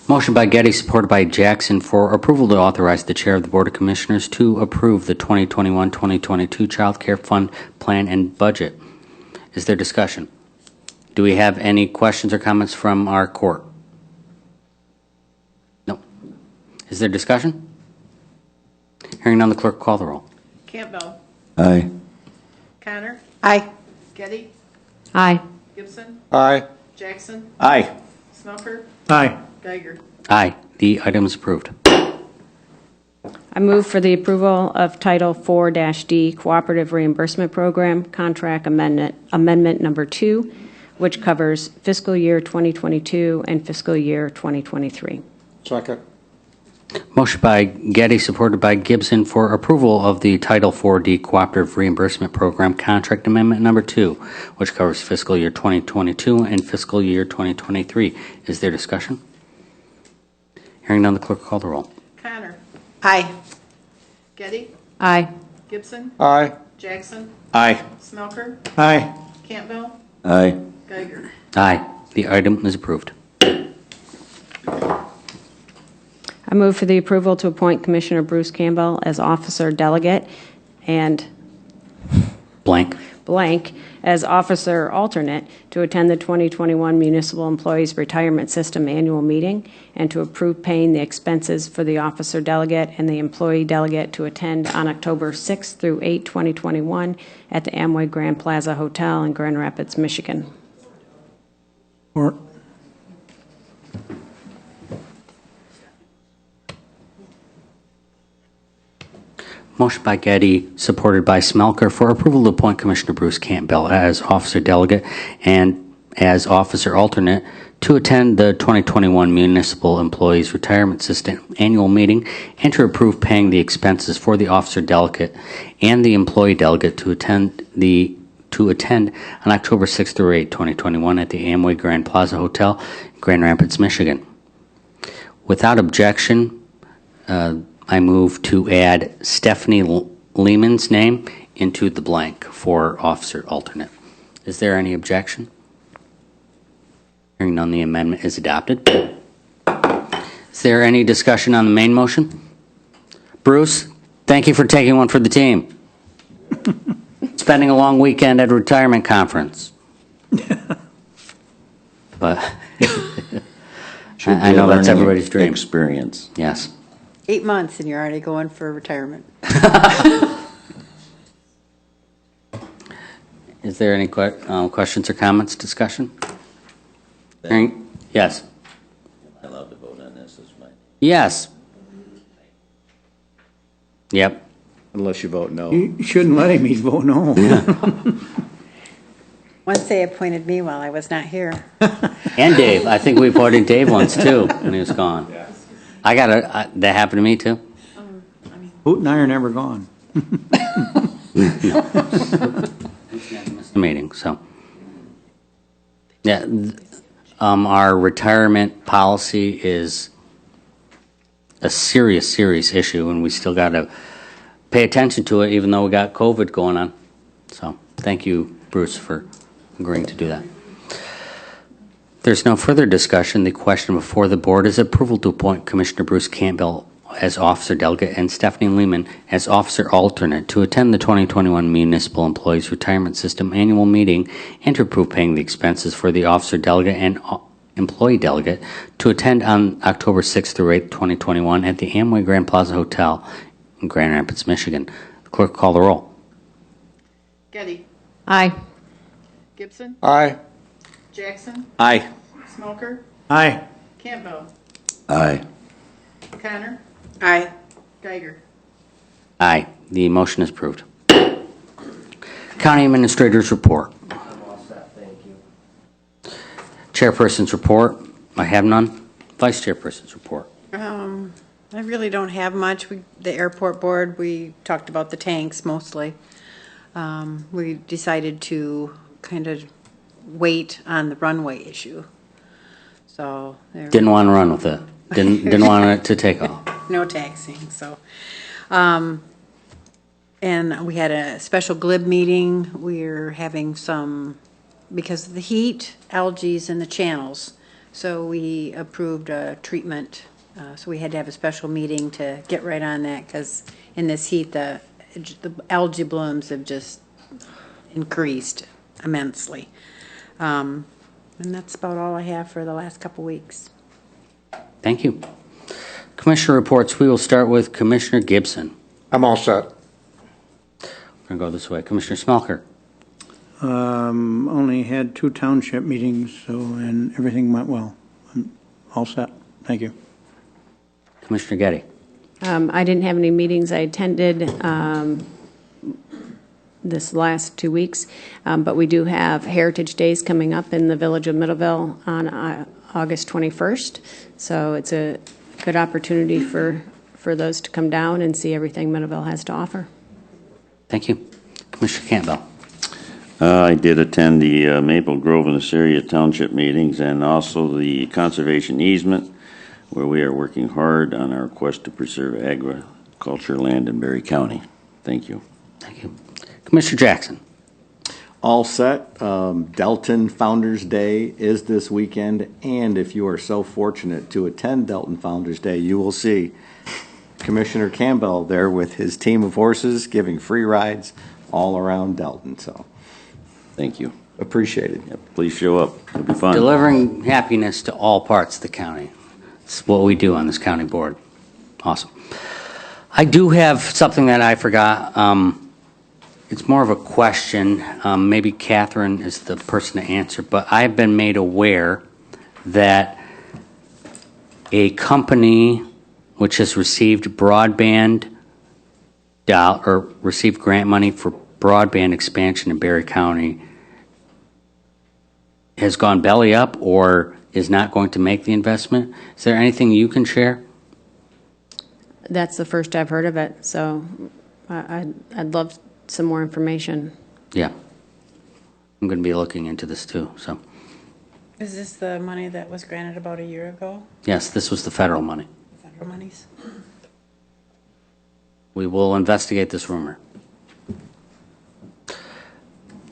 Motion by Getty, supported by Jackson, for approval to authorize the chair of the Board of Commissioners to approve the 2021-2022 Child Care Fund Plan and Budget. Is there discussion? Do we have any questions or comments from our court? No. Is there discussion? Hearing none, the clerk will call the roll. Campbell. Aye. Connor. Aye. Getty. Aye. Gibson. Aye. Jackson. Aye. Smelker. Aye. Geiger. Aye. The item is approved. I move for the approval of Title 4-D Cooperative Reimbursement Program Contract Amendment Number 2, which covers fiscal year 2022 and fiscal year 2023. Second. Motion by Getty, supported by Gibson, for approval of the Title 4-D Cooperative Reimbursement Program Contract Amendment Number 2, which covers fiscal year 2022 and fiscal year 2023. Is there discussion? Hearing none, the clerk will call the roll. Connor. Aye. Getty. Aye. Gibson. Aye. Jackson. Aye. Smelker. Aye. Campbell. Aye. Geiger. Aye. The item is approved. I move for the approval to appoint Commissioner Bruce Campbell as officer delegate and Blank. as officer alternate to attend the 2021 Municipal Employees Retirement System annual meeting and to approve paying the expenses for the officer delegate and the employee delegate to attend on October 6 through 8, 2021 at the Amway Grand Plaza Hotel in Grand Rapids, Michigan. Support. Motion by Getty, supported by Smelker, for approval to appoint Commissioner Bruce Campbell as officer delegate and as officer alternate to attend the 2021 Municipal Employees Retirement System annual meeting and to approve paying the expenses for the officer delegate and the employee delegate to attend on October 6th through 8, 2021 at the Amway Grand Plaza Hotel, Grand Rapids, Michigan. Without objection, I move to add Stephanie Lehman's name into the blank for officer alternate. Is there any objection? Hearing none, the amendment is adopted. Is there any discussion on the main motion? Bruce, thank you for taking one for the team. Spending a long weekend at a retirement conference. But I know that's everybody's dream. Experience. Yes. 8 months and you're already going for retirement. Is there any questions or comments, discussion? Yes. I love to vote on this, is my. Yes. Yep. Unless you vote no. You shouldn't let him, he's voting no. Once they appointed me while I was not here. And Dave. I think we appointed Dave once too when he was gone. I got that happened to me too. Hoot and I are never gone. Missed the meeting, so. Yeah, our retirement policy is a serious issue, and we still got to pay attention to it, even though we got COVID going on. So, thank you, Bruce, for agreeing to do that. There's no further discussion. The question before the board is approval to appoint Commissioner Bruce Campbell as officer delegate and Stephanie Lehman as officer alternate to attend the 2021 Municipal Employees Retirement System annual meeting and to approve paying the expenses for the officer delegate and employee delegate to attend on October 6th through 8th, 2021 at the Amway Grand Plaza Hotel in Grand Rapids, Michigan. The clerk call the roll. Getty. Aye. Gibson. Aye. Jackson. Aye. Smoker. Aye. Campbell. Aye. Connor. Aye. Geiger. Aye. The motion is approved. County Administrator's Report. Chairperson's Report. I have none. Vice Chairperson's Report. I really don't have much. The airport board, we talked about the tanks mostly. We decided to kind of wait on the runway issue. So Didn't want to run with it. Didn't want it to take off. no taxing, so. And we had a special GLIB meeting. We're having some, because of the heat, algae in the channels. So we approved a treatment. So we had to have a special meeting to get right on that because in this heat, the algae blooms have just increased immensely. And that's about all I have for the last couple weeks. Thank you. Commissioner reports. We will start with Commissioner Gibson. I'm all set. We're going to go this way. Commissioner Smelker. Only had 2 township meetings, and everything went well. I'm all set. Thank you. Commissioner Getty. I didn't have any meetings. I attended this last 2 weeks, but we do have Heritage Days coming up in the Village of Middleville on August 21st. So it's a good opportunity for those to come down and see everything Middleville has to offer. Thank you. Commissioner Campbell. I did attend the Maple Grove and Assyria Township meetings and also the conservation easement, where we are working hard on our quest to preserve agriculture land in Berry County. Thank you. Thank you. Commissioner Jackson. All set. Delton Founders Day is this weekend, and if you are so fortunate to attend Delton Founders Day, you will see Commissioner Campbell there with his team of horses giving free rides all around Delton. So, thank you. Appreciate it. Yep, please show up. It'll be fun. Delivering happiness to all parts of the county. It's what we do on this county board. Awesome. I do have something that I forgot. It's more of a question. Maybe Catherine is the person to answer, but I've been made aware that a company which has received broadband or received grant money for broadband expansion in Berry County has gone belly up or is not going to make the investment. Is there anything you can share? That's the first I've heard of it, so I'd love some more information. Yeah. I'm going to be looking into this too. So, Is this the money that was granted about a year ago? yes, this was the federal money. Federal monies? We will investigate this rumor.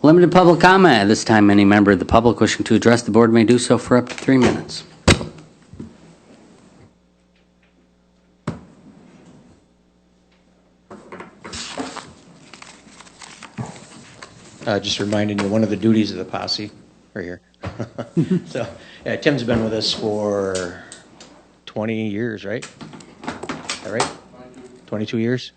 Limited public comment at this time. Any member of the public wishing to address the board may do so for up to 3 minutes. just reminding you, one of the duties of the posse, right here. So, yeah, Tim's been with us for 20 years, right? Is that right? 22 years?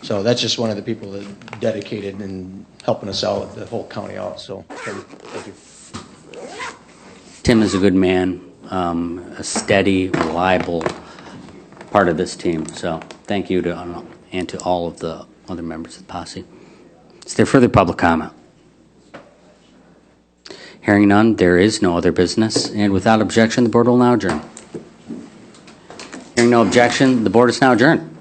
So that's just one of the people that dedicated and helping us out, the whole county out, so, Tim, thank you. Tim is a good man, a steady, reliable part of this team. So thank you to and to all of the other members of the posse. Is there further public comment? Hearing none, there is no other business, and without objection, the board will now adjourn. Hearing no objection, the board is now adjourned.